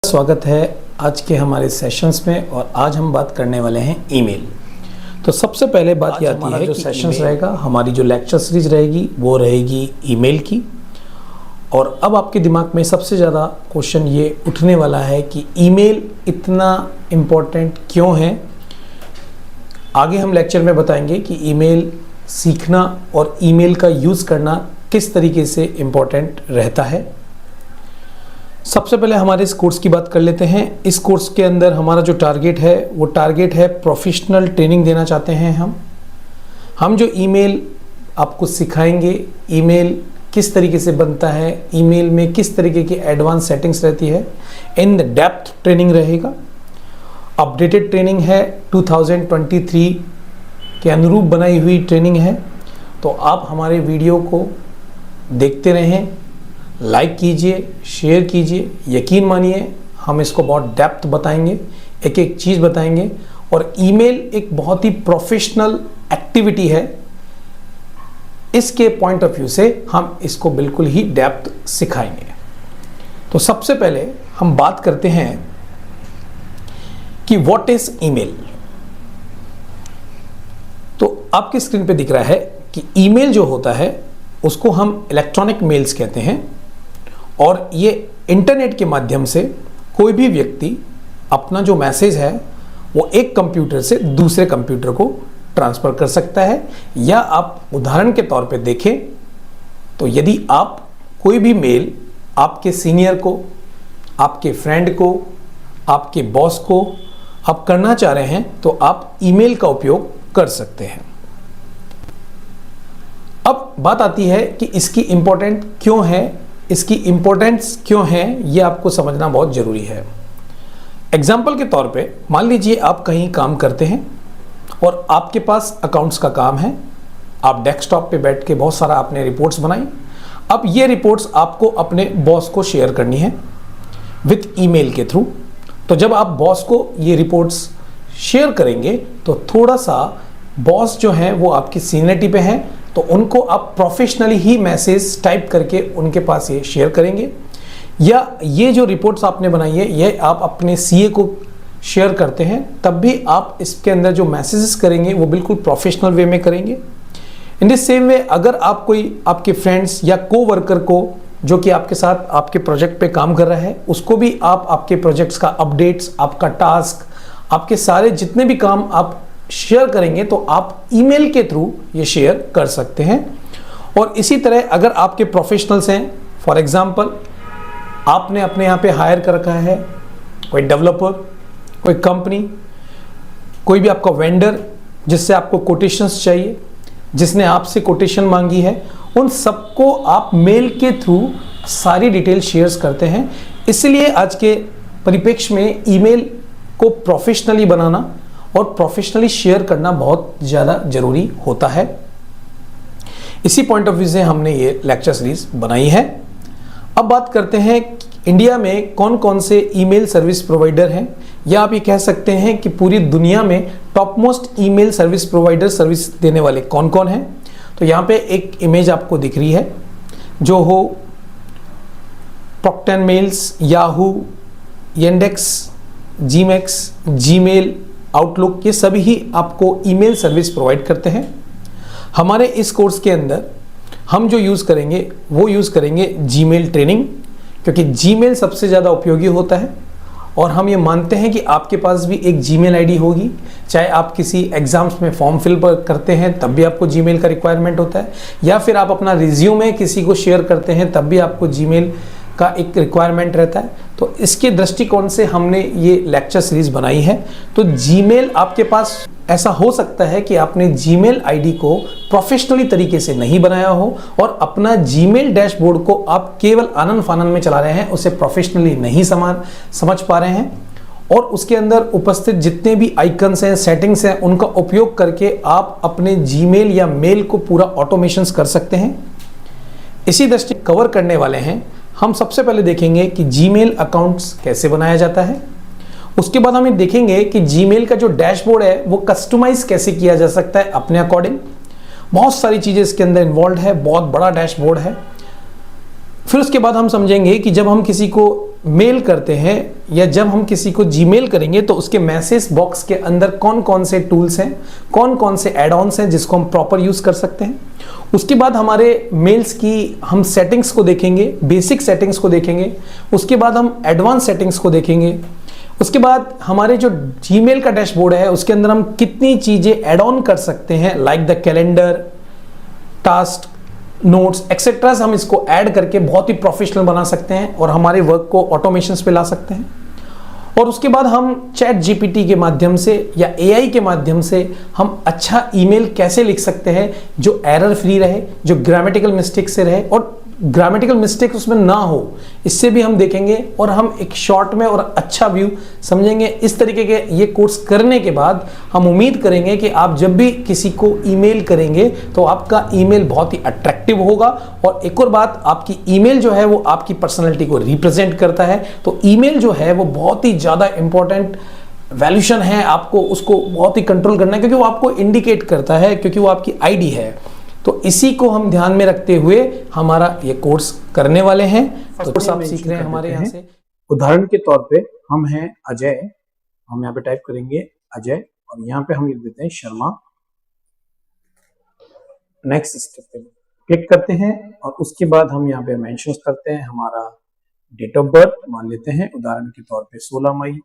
स्वागत है आज के हमारे सेशंस में। और आज हम बात करने वाले हैं ईमेल। तो सबसे पहले बात ये आती है जो सेशंस रहेगा, हमारी जो लेक्चर सीरीज रहेगी वो रहेगी ईमेल की। और अब आपके दिमाग में सबसे ज़्यादा क्वेश्चन ये उठने वाला है कि ईमेल इतना इम्पोर्टेंट क्यों है। आगे हम लेक्चर में बताएंगे कि ईमेल सीखना और ईमेल का यूज़ करना किस तरीके से इम्पोर्टेंट रहता है। सबसे पहले हमारे इस कोर्स की बात कर लेते हैं। इस कोर्स के अंदर हमारा जो टारगेट है वो टारगेट है प्रोफेशनल ट्रेनिंग देना चाहते हैं हम जो ईमेल आपको सिखाएंगे, ईमेल किस तरीके से बनता है, ईमेल में किस तरीके की एडवांस सेटिंग्स रहती है, इन डेप्थ ट्रेनिंग रहेगा। अपडेटेड ट्रेनिंग है, 2023 के अनुरूप बनाई हुई ट्रेनिंग है। तो आप हमारे वीडियो को देखते रहें, लाइक कीजिए, शेयर कीजिए। यकीन मानिए हम इसको बहुत डेप्थ बताएंगे, एक एक चीज़ बताएंगे। और ईमेल एक बहुत ही प्रोफेशनल एक्टिविटी है, इसके पॉइंट ऑफ व्यू से हम इसको बिल्कुल ही डेप्थ सिखाएंगे। तो सबसे पहले हम बात करते हैं कि व्हाट इज ईमेल। तो आपकी स्क्रीन पे दिख रहा है कि ईमेल जो होता है उसको हम इलेक्ट्रॉनिक मेल्स कहते हैं। और ये इंटरनेट के माध्यम से कोई भी व्यक्ति अपना जो मैसेज है वो एक कंप्यूटर से दूसरे कंप्यूटर को ट्रांसफ़र कर सकता है। या आप उदाहरण के तौर पे देखें तो यदि आप कोई भी मेल आपके सीनियर को, आपके फ्रेंड को, आपके बॉस को आप करना चाह रहे हैं तो आप ईमेल का उपयोग कर सकते हैं। अब बात आती है कि इसकी इम्पोर्टेंट क्यों है, इसकी इम्पोर्टेंस क्यों है, ये आपको समझना बहुत ज़रूरी है। एग्जाम्पल के तौर पे मान लीजिए आप कहीं काम करते हैं और आपके पास अकाउंट्स का काम है। आप डेस्कटॉप पे बैठ के बहुत सारा आपने रिपोर्ट्स बनाई। अब ये रिपोर्ट्स आपको अपने बॉस को शेयर करनी है विथ ईमेल के थ्रू। तो जब आप बॉस को ये रिपोर्ट्स शेयर करेंगे तो थोड़ा सा बॉस जो हैं वो आपकी सीनियरिटी पे हैं, तो उनको आप प्रोफेशनली ही मैसेज टाइप करके उनके पास ये शेयर करेंगे। या ये जो रिपोर्ट्स आपने बनाई है ये आप अपने सीए को शेयर करते हैं, तब भी आप इसके अंदर जो मैसेजेस करेंगे वो बिल्कुल प्रोफेशनल वे में करेंगे। इन द सेम वे अगर आप कोई आपके फ्रेंड्स या कोवर्कर को जो कि आपके साथ आपके प्रोजेक्ट पे काम कर रहा है उसको भी आप आपके प्रोजेक्ट्स का अपडेट्स, आपका टास्क, आपके सारे जितने भी काम आप शेयर करेंगे तो आप ईमेल के थ्रू ये शेयर कर सकते हैं। और इसी तरह अगर आपके प्रोफेशनल्स हैं, फॉर एग्जांपल आपने अपने यहाँ पे हायर कर रखा है कोई डेवलपर, कोई कंपनी, कोई भी आपका वेंडर जिससे आपको कोटेशंस चाहिए, जिसने आपसे कोटेशन मांगी है, उन सबको आप मेल के थ्रू सारी डिटेल शेयर्स करते हैं। इसलिए आज के परिप्रेक्ष्य में ईमेल को प्रोफेशनली बनाना और प्रोफेशनली शेयर करना बहुत ज़्यादा ज़रूरी होता है। इसी पॉइंट ऑफ व्यू से हमने ये लेक्चर सीरीज बनाई है। अब बात करते हैं इंडिया में कौन कौन से ईमेल सर्विस प्रोवाइडर हैं, या आप ये कह सकते हैं कि पूरी दुनिया में top most email service provider service देने वाले कौन कौन हैं। तो यहाँ पे एक इमेज आपको दिख रही है जो हो Proton mails, Yahoo, Yandex, GMX, Gmail, Outlook, ये सभी ही आपको ईमेल सर्विस प्रोवाइड करते हैं। हमारे इस कोर्स के अंदर हम जो यूज़ करेंगे वो यूज़ करेंगे जीमेल ट्रेनिंग, क्योंकि जीमेल सबसे ज़्यादा उपयोगी होता है। और हम ये मानते हैं कि आपके पास भी एक जीमेल आईडी होगी, चाहे आप किसी एग्जाम्स में फॉर्म फिल करते हैं तब भी आपको जीमेल का रिक्वायरमेंट होता है, या फिर आप अपना रिज्यूमे किसी को शेयर करते हैं तब भी आपको जीमेल का एक रिक्वायरमेंट रहता है। तो इसके दृष्टिकोण से हमने ये लेक्चर सीरीज बनाई है। तो जीमेल आपके पास ऐसा हो सकता है कि आपने जीमेल आईडी को प्रोफेशनली तरीके से नहीं बनाया हो और अपना जीमेल डैशबोर्ड को आप केवल आनन फानन में चला रहे हैं, उसे प्रोफेशनली नहीं समझ पा रहे हैं। और उसके अंदर उपस्थित जितने भी आइकन्स हैं, सेटिंग्स हैं, उनका उपयोग करके आप अपने जीमेल या मेल को पूरा ऑटोमेशंस कर सकते हैं। इसी दृष्टि कवर करने वाले हैं हम। सबसे पहले देखेंगे कि जीमेल अकाउंट्स कैसे बनाया जाता है। उसके बाद हम देखेंगे कि जीमेल का जो डैशबोर्ड है वो कस्टमाइज कैसे किया जा सकता है अपने अकॉर्डिंग। बहुत सारी चीज़ें इसके अंदर इन्वॉल्व है, बहुत बड़ा डैशबोर्ड है। फिर उसके बाद हम समझेंगे कि जब हम किसी को मेल करते हैं या जब हम किसी को जीमेल करेंगे तो उसके मैसेज बॉक्स के अंदर कौन कौन से टूल्स हैं, कौन कौन से एड ऑन्स हैं जिसको हम प्रॉपर यूज कर सकते हैं। उसके बाद हमारे मेल्स की हम सेटिंग्स को देखेंगे, बेसिक सेटिंग्स को देखेंगे। उसके बाद हम एडवांस सेटिंग्स को देखेंगे। उसके बाद हमारे जो जीमेल का डैशबोर्ड है उसके अंदर हम कितनी चीजें एड ऑन कर सकते हैं, like the calendar, task, notes etcetera, हम इसको ऐड करके बहुत ही प्रोफेशनल बना सकते हैं और हमारे वर्क को ऑटोमेशंस पे ला सकते हैं। और उसके बाद हम चैट जीपीटी के माध्यम से या एआई के माध्यम से हम अच्छा ईमेल कैसे लिख सकते हैं जो एरर फ्री रहे, जो ग्रामेटिकल मिस्टेक से रहे और ग्रामेटिकल मिस्टेक उसमें ना हो, इससे भी हम देखेंगे और हम एक शॉर्ट में और अच्छा व्यू समझेंगे। इस तरीके के ये कोर्स करने के बाद हम उम्मीद करेंगे कि आप जब भी किसी को ईमेल करेंगे तो आपका ईमेल बहुत ही अट्रैक्टिव होगा। और एक और बात, आपकी ईमेल जो है वो आपकी पर्सनैलिटी को रिप्रेजेंट करता है, तो ईमेल जो है वो बहुत ही ज़्यादा इंपॉर्टेंट वैल्यूशन है। आपको उसको बहुत ही कंट्रोल करना है क्योंकि वो आपको इंडिकेट करता है, क्योंकि वो आपकी आईडी है। तो इसी को हम ध्यान में रखते हुए हमारा ये कोर्स करने वाले हैं। तो कोर्स आप सीख रहे हैं हमारे यहाँ से। उदाहरण के तौर पे हम हैं अजय, हम यहाँ पे टाइप करेंगे अजय और यहाँ पे हम लिख देते हैं शर्मा। नेक्स्ट स्टेप पे क्लिक करते हैं और उसके बाद हम यहाँ पे मेंशन करते हैं हमारा डेट ऑफ बर्थ, मान लेते हैं उदाहरण के तौर पे 16 मई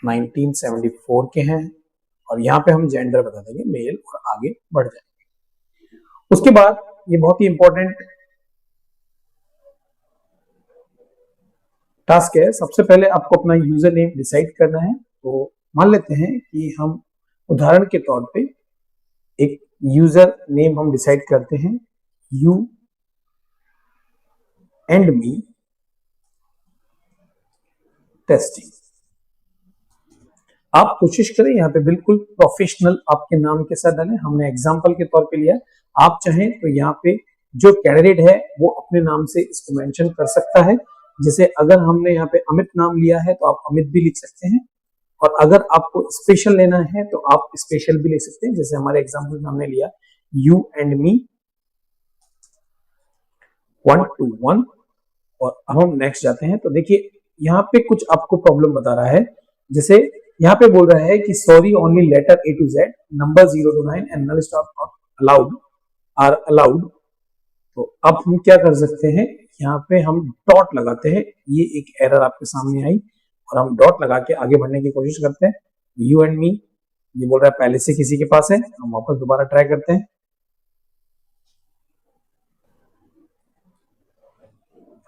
1974 के हैं और यहाँ पे हम जेंडर बता देंगे मेल और आगे बढ़ जाएंगे। उसके बाद ये बहुत ही इंपॉर्टेंट टास्क है। सबसे पहले आपको अपना यूजर नेम डिसाइड करना है। तो मान लेते हैं कि हम उदाहरण के तौर पे एक यूजर नेम हम डिसाइड करते हैं, यू एंड मी टेस्टिंग। आप कोशिश करें यहाँ पे बिल्कुल प्रोफेशनल आपके नाम के साथ डालें। हमने एग्जांपल के तौर पे लिया, आप चाहें तो यहाँ पे जो कैंडिडेट है वो अपने नाम से इसको मेंशन कर सकता है। जैसे अगर हमने यहाँ पे अमित नाम लिया है तो आप अमित भी लिख सकते हैं, और अगर आपको स्पेशल लेना है तो आप स्पेशल भी लिख सकते हैं। जैसे हमारे एग्जांपल में हमने लिया यू एंड मी 1 to 1 और अब हम नेक्स्ट जाते हैं। तो देखिए यहाँ पे कुछ आपको प्रॉब्लम बता रहा है। जैसे यहाँ पे बोल रहा है कि sorry only letter A to Z number 0 to 9 and full stop not allowed are allowed. तो अब हम क्या कर सकते हैं, यहाँ पे हम डॉट लगाते हैं। ये एक एरर आपके सामने आई और हम डॉट लगा के आगे बढ़ने की कोशिश करते हैं। यू एंड मी ये बोल रहा है पहले से किसी के पास है, हम वापस दोबारा ट्राई करते हैं।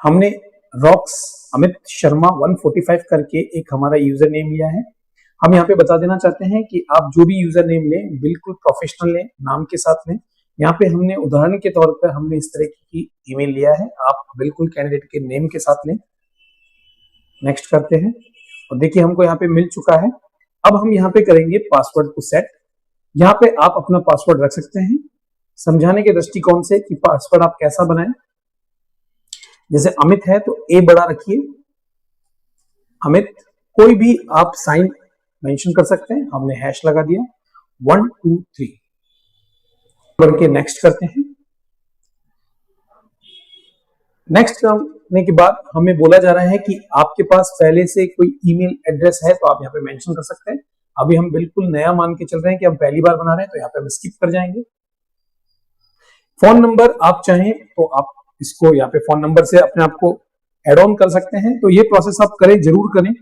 हमने रॉक्स अमित शर्मा 145 करके एक हमारा यूजर नेम लिया है। हम यहाँ पे बता देना चाहते हैं कि आप जो भी यूजर नेम लें बिल्कुल प्रोफेशनल लें, नाम के साथ लें। यहाँ पे हमने उदाहरण के तौर पर हमने इस तरह की ईमेल लिया है, आप बिल्कुल कैंडिडेट के नेम के साथ लें। नेक्स्ट करते हैं और देखिए हमको यहाँ पे मिल चुका है। अब हम यहाँ पे करेंगे पासवर्ड को सेट। यहाँ पे आप अपना पासवर्ड रख सकते हैं समझाने के दृष्टिकोण से कि पासवर्ड आप कैसा बनाएं। जैसे अमित है तो ए बड़ा रखिए, अमित, कोई भी आप साइन मेंशन कर सकते हैं। हमने हैश लगा दिया 1 2 3 करके नेक्स्ट करते हैं। नेक्स्ट करने के बाद हमें बोला जा रहा है कि आपके पास पहले से कोई ईमेल एड्रेस है तो आप यहाँ पे मेंशन कर सकते हैं। अभी हम बिल्कुल नया मान के चल रहे हैं कि हम पहली बार बना रहे हैं, तो यहाँ पे हम स्किप कर जाएंगे। फोन नंबर आप चाहें तो आप इसको यहाँ पे फोन नंबर से अपने आप को एड ऑन कर सकते हैं। तो ये प्रोसेस आप करें, जरूर करें।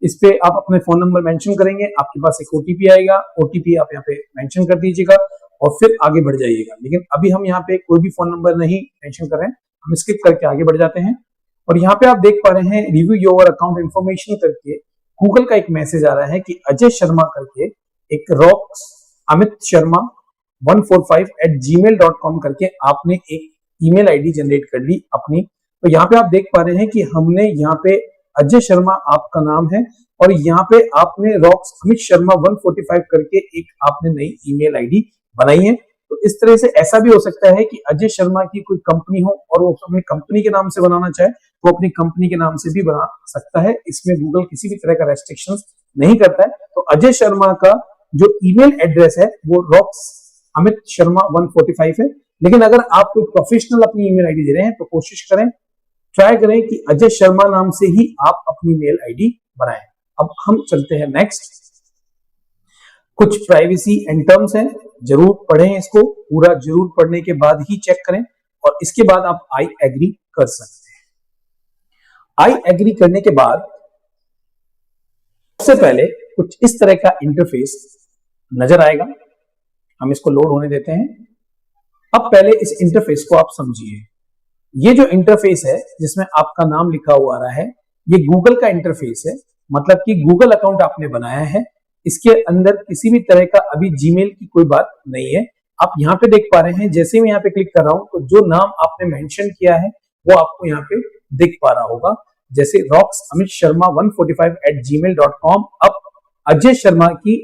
इस पे आप अपने फोन नंबर मेंशन करेंगे, आपके पास एक ओटीपी आएगा, ओटीपी आप यहाँ पे मेंशन कर दीजिएगा और फिर आगे बढ़ जाइएगा। लेकिन अभी हम यहाँ पे कोई भी फोन नंबर नहीं मेंशन कर रहे हैं, हम स्किप करके आगे बढ़ जाते हैं। और यहाँ पे आप देख पा रहे हैं रिव्यू योर अकाउंट इन्फॉर्मेशन करके गूगल का एक मैसेज आ रहा है कि अजय शर्मा करके एक रॉक्स अमित शर्मा 145@gmail.com करके आपने एक ईमेल आईडी जनरेट कर ली अपनी। तो यहाँ पे आप देख पा रहे हैं कि हमने यहाँ पे अजय शर्मा आपका नाम है और यहाँ पे आपने रॉक्स अमित शर्मा 145 करके एक आपने नई ईमेल आईडी बनाई है। तो इस तरह से ऐसा भी हो सकता है कि अजय शर्मा की कोई कंपनी हो और वो अपनी कंपनी के नाम से बनाना चाहे तो अपनी कंपनी के नाम से भी बना सकता है। इसमें गूगल किसी भी तरह का रेस्ट्रिक्शंस नहीं करता है। तो अजय शर्मा का जो ईमेल एड्रेस है वो रॉक्स अमित शर्मा 145 है। लेकिन अगर आप कोई प्रोफेशनल अपनी ईमेल आईडी दे रहे हैं तो कोशिश करें ट्राई करें कि अजय शर्मा नाम से ही आप अपनी मेल आईडी बनाएं। अब हम चलते हैं नेक्स्ट। कुछ प्राइवेसी एंड टर्म्स हैं, जरूर पढ़ें इसको, पूरा जरूर पढ़ने के बाद ही चेक करें और इसके बाद आप आई एग्री कर सकते हैं। आई एग्री करने के बाद सबसे पहले कुछ इस तरह का इंटरफेस नजर आएगा। हम इसको लोड होने देते हैं। अब पहले इस इंटरफेस को आप समझिए। ये जो इंटरफेस है जिसमें आपका नाम लिखा हुआ आ रहा है, ये गूगल का इंटरफेस है, मतलब कि गूगल अकाउंट आपने बनाया है। इसके अंदर किसी भी तरह का अभी जीमेल की कोई बात नहीं है। आप यहाँ पे देख पा रहे हैं, जैसे मैं यहाँ पे क्लिक कर रहा हूं तो जो नाम आपने मेंशन किया है वो आपको यहाँ पे दिख पा रहा होगा, जैसे रॉक्स अमित शर्मा 145@gmail.com अब अजय शर्मा की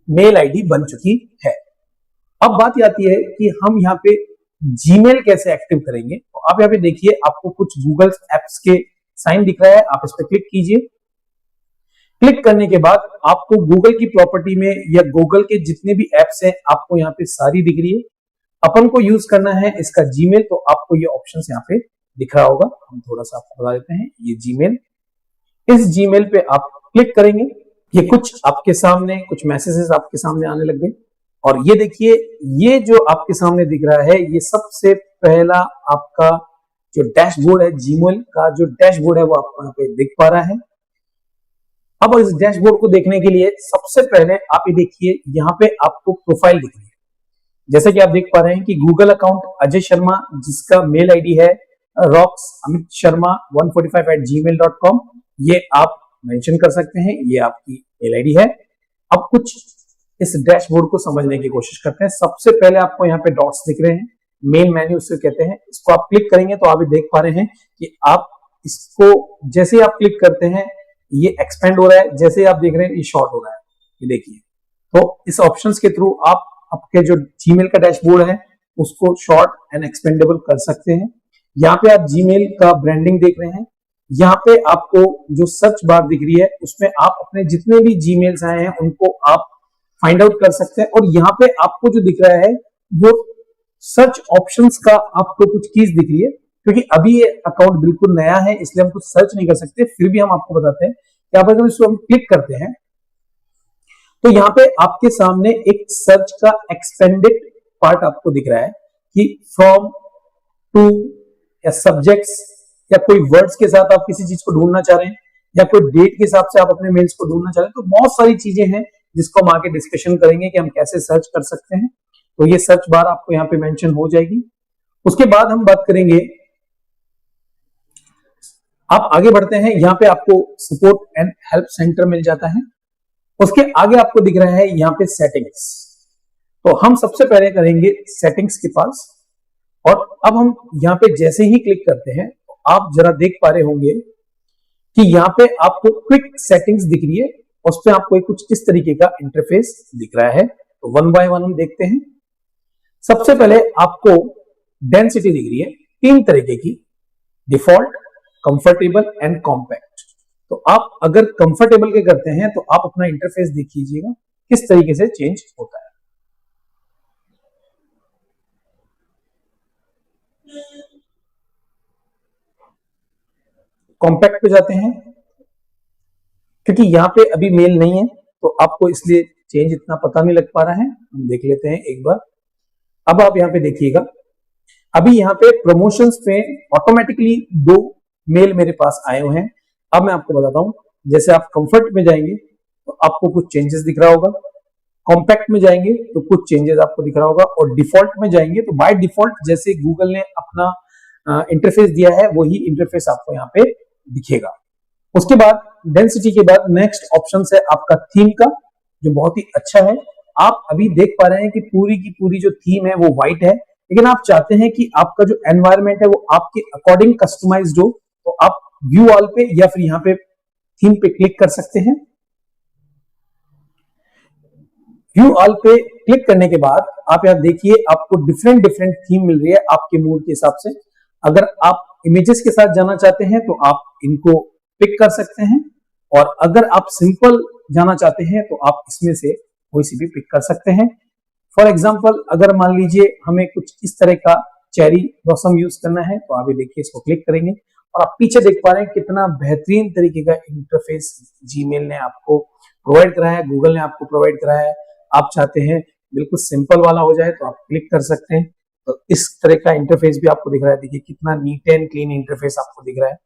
मेल आईडी बन चुकी है। अब बात आती है कि हम यहाँ पे जीमेल कैसे एक्टिव करेंगे। तो आप यहाँ पे देखिए, आपको कुछ गूगल एप्स के साइन दिख रहा है, आप इस पर क्लिक कीजिए। क्लिक करने के बाद आपको गूगल की प्रॉपर्टी में या गूगल के जितने भी एप्स हैं आपको यहाँ पे सारी दिख रही है। अपन को यूज करना है इसका जीमेल, तो आपको ये ऑप्शंस यहाँ पे दिख रहा होगा। हम थोड़ा सा आपको बता देते हैं, ये जीमेल, इस जीमेल पे आप क्लिक करेंगे। ये कुछ आपके सामने कुछ मैसेजेस आपके सामने आने लग गए और ये देखिए, ये जो आपके सामने दिख रहा है ये सबसे पहला आपका जो डैशबोर्ड है, जीमेल का जो डैशबोर्ड है वो आपको यहाँ पे दिख पा रहा है। अब इस डैशबोर्ड को देखने के लिए सबसे पहले आप ये देखिए, यहाँ पे आपको प्रोफाइल दिख रही है। जैसे कि आप देख पा रहे हैं कि गूगल अकाउंट अजय शर्मा, जिसका मेल आईडी है रॉक्स अमित शर्मा 145@gmail.com, ये आप मेंशन कर सकते हैं, ये आपकी मेल आईडी है। अब कुछ इस डैशबोर्ड को समझने की कोशिश करते हैं। सबसे पहले आपको यहाँ पे डॉट्स दिख रहे हैं, मेन मेन्यू उसको कहते हैं। इसको आप क्लिक करेंगे तो आप ये देख पा रहे हैं कि आप इसको जैसे आप क्लिक करते हैं ये एक्सपेंड हो रहा है, जैसे आप देख रहे हैं ये शॉर्ट हो रहा है, ये देखिए। तो इस ऑप्शंस के थ्रू आप आपके जो जीमेल का डैशबोर्ड है उसको शॉर्ट एंड एक्सपेंडेबल कर सकते हैं। यहाँ पे आप जीमेल का ब्रांडिंग देख रहे हैं। यहाँ पे आपको जो सर्च बार दिख रही है उसमें आप अपने जितने भी जीमेल्स आए हैं उनको आप फाइंड आउट कर सकते हैं। और यहाँ पे आपको जो दिख रहा है वो सर्च ऑप्शंस का आपको कुछ कीज दिख रही है, क्योंकि अभी ये अकाउंट बिल्कुल नया है इसलिए हम कुछ सर्च नहीं कर सकते, फिर भी हम आपको बताते हैं कि आप अगर इसको हम क्लिक करते हैं तो यहाँ पे आपके सामने एक सर्च का एक्सपेंडेड पार्ट आपको दिख रहा है कि फ्रॉम टू या सब्जेक्ट्स या कोई वर्ड्स के साथ आप किसी चीज को ढूंढना चाह रहे हैं या कोई डेट के हिसाब से आप अपने मेल्स को ढूंढना चाह रहे हैं। तो बहुत सारी चीजें हैं जिसको हम आगे डिस्कशन करेंगे कि हम कैसे सर्च कर सकते हैं। तो ये सर्च बार आपको यहाँ पे मेंशन हो जाएगी। उसके बाद हम बात करेंगे, आप आगे बढ़ते हैं, यहाँ पे आपको सपोर्ट एंड हेल्प सेंटर मिल जाता है। उसके आगे आपको दिख रहा है यहाँ पे सेटिंग्स। तो हम सबसे पहले करेंगे सेटिंग्स के पास, और अब हम यहाँ पे जैसे ही क्लिक करते हैं तो आप जरा देख पा रहे होंगे कि यहाँ पे आपको क्विक सेटिंग्स दिख रही है, उस पर आपको कुछ इस तरीके का इंटरफेस दिख रहा है। तो वन बाय वन हम देखते हैं। सबसे पहले आपको डेंसिटी दिख रही है 3 तरीके की, डिफॉल्ट, कंफर्टेबल एंड कॉम्पैक्ट। तो आप अगर कंफर्टेबल के करते हैं तो आप अपना इंटरफेस देख लीजिएगा किस तरीके से चेंज होता है। कॉम्पैक्ट पे जाते हैं, क्योंकि यहाँ पे अभी मेल नहीं है तो आपको इसलिए चेंज इतना पता नहीं लग पा रहा है। हम देख लेते हैं एक बार। अब आप यहाँ पे देखिएगा, अभी यहाँ पे प्रमोशंस पे ऑटोमेटिकली 2 मेल मेरे पास आए हुए हैं। अब मैं आपको बताता हूं, जैसे आप कंफर्ट में जाएंगे तो आपको कुछ चेंजेस दिख रहा होगा, कॉम्पैक्ट में जाएंगे तो कुछ चेंजेस आपको दिख रहा होगा, और डिफॉल्ट में जाएंगे तो बाय डिफॉल्ट जैसे गूगल ने अपना इंटरफेस दिया है वही इंटरफेस आपको यहाँ पे दिखेगा। उसके बाद डेंसिटी के बाद नेक्स्ट ऑप्शन है आपका थीम का, जो बहुत ही अच्छा है। आप अभी देख पा रहे हैं कि पूरी की पूरी जो थीम है वो व्हाइट है, लेकिन आप चाहते हैं कि आपका जो एनवायरमेंट है वो आपके अकॉर्डिंग कस्टमाइज्ड हो, तो आप व्यू ऑल पे या फिर यहाँ पे थीम पे क्लिक कर सकते हैं। व्यू ऑल पे क्लिक करने के बाद आप यहाँ देखिए आपको डिफरेंट डिफरेंट थीम मिल रही है आपके मूड के हिसाब से। अगर आप इमेजेस के साथ जाना चाहते हैं तो आप इनको पिक कर सकते हैं, और अगर आप सिंपल जाना चाहते हैं तो आप इसमें से कोई सी भी पिक कर सकते हैं। फॉर एग्जाम्पल अगर मान लीजिए हमें कुछ इस तरह का चेरी ब्लॉसम यूज करना है तो आप ये देखिए इसको क्लिक करेंगे और आप पीछे देख पा रहे हैं कितना बेहतरीन तरीके का इंटरफेस जीमेल ने आपको प्रोवाइड कराया है, गूगल ने आपको प्रोवाइड कराया है। आप चाहते हैं बिल्कुल सिंपल वाला हो जाए तो आप क्लिक कर सकते हैं, तो इस तरह का इंटरफेस भी आपको दिख रहा है। देखिए कितना नीट एंड क्लीन इंटरफेस आपको दिख रहा है।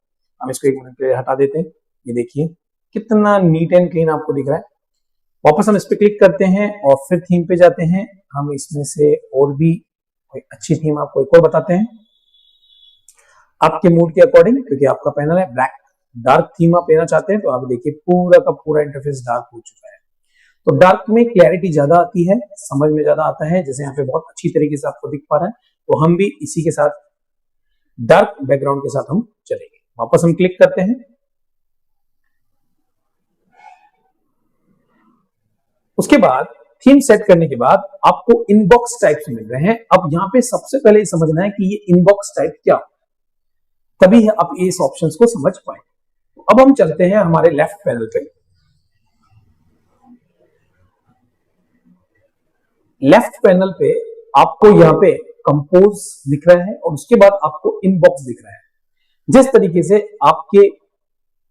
हम इसको एक मिनट के लिए हटा देते हैं। ये देखिए कितना नीट एंड क्लीन आपको दिख रहा है। वापस हम इस पे क्लिक करते हैं और फिर थीम पे जाते हैं। हम इसमें से और भी कोई अच्छी थीम आपको एक और बताते हैं आपके मूड के अकॉर्डिंग, क्योंकि आपका पैनल है ब्लैक। डार्क थीम आप लेना चाहते हैं तो आप देखिए पूरा का पूरा इंटरफेस डार्क हो चुका है। तो डार्क में क्लैरिटी ज्यादा आती है, समझ में ज्यादा आता है, जैसे यहाँ पे बहुत अच्छी तरीके से आपको दिख पा रहा है। तो हम भी इसी के साथ डार्क बैकग्राउंड के साथ हम चलेंगे। वापस हम क्लिक करते हैं। उसके बाद थीम सेट करने के बाद आपको इनबॉक्स टाइप्स मिल रहे हैं। अब यहाँ पे सबसे पहले समझना है कि ये इनबॉक्स टाइप क्या होता है, तभी आप इस ऑप्शंस को समझ पाए। तो अब हम चलते हैं हमारे लेफ्ट पैनल पे। लेफ्ट पैनल पे आपको यहाँ पे कंपोज दिख रहा है और उसके बाद आपको इनबॉक्स दिख रहा है। जिस तरीके से आपके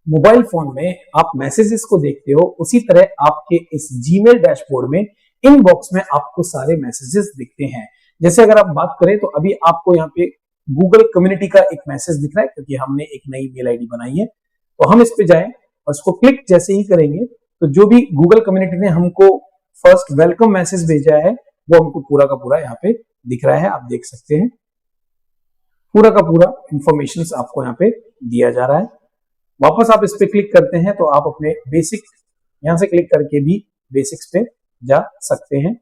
मोबाइल फोन में आप मैसेजेस को देखते हो, उसी तरह आपके इस जीमेल डैशबोर्ड में इनबॉक्स में आपको सारे मैसेजेस दिखते हैं। जैसे अगर आप बात करें तो अभी आपको यहाँ पे गूगल कम्युनिटी का एक मैसेज दिख रहा है, क्योंकि हमने एक नई मेल आईडी बनाई है। तो हम इस पे जाएं और इसको क्लिक जैसे ही करेंगे तो जो भी गूगल कम्युनिटी ने हमको फर्स्ट वेलकम मैसेज भेजा है वो हमको पूरा का पूरा यहाँ पे दिख रहा है। आप देख सकते हैं पूरा का पूरा इंफॉर्मेशन आपको यहाँ पे दिया जा रहा है। वापस आप इस पे क्लिक करते हैं तो आप अपने बेसिक यहां से क्लिक करके भी बेसिक्स पे जा सकते हैं।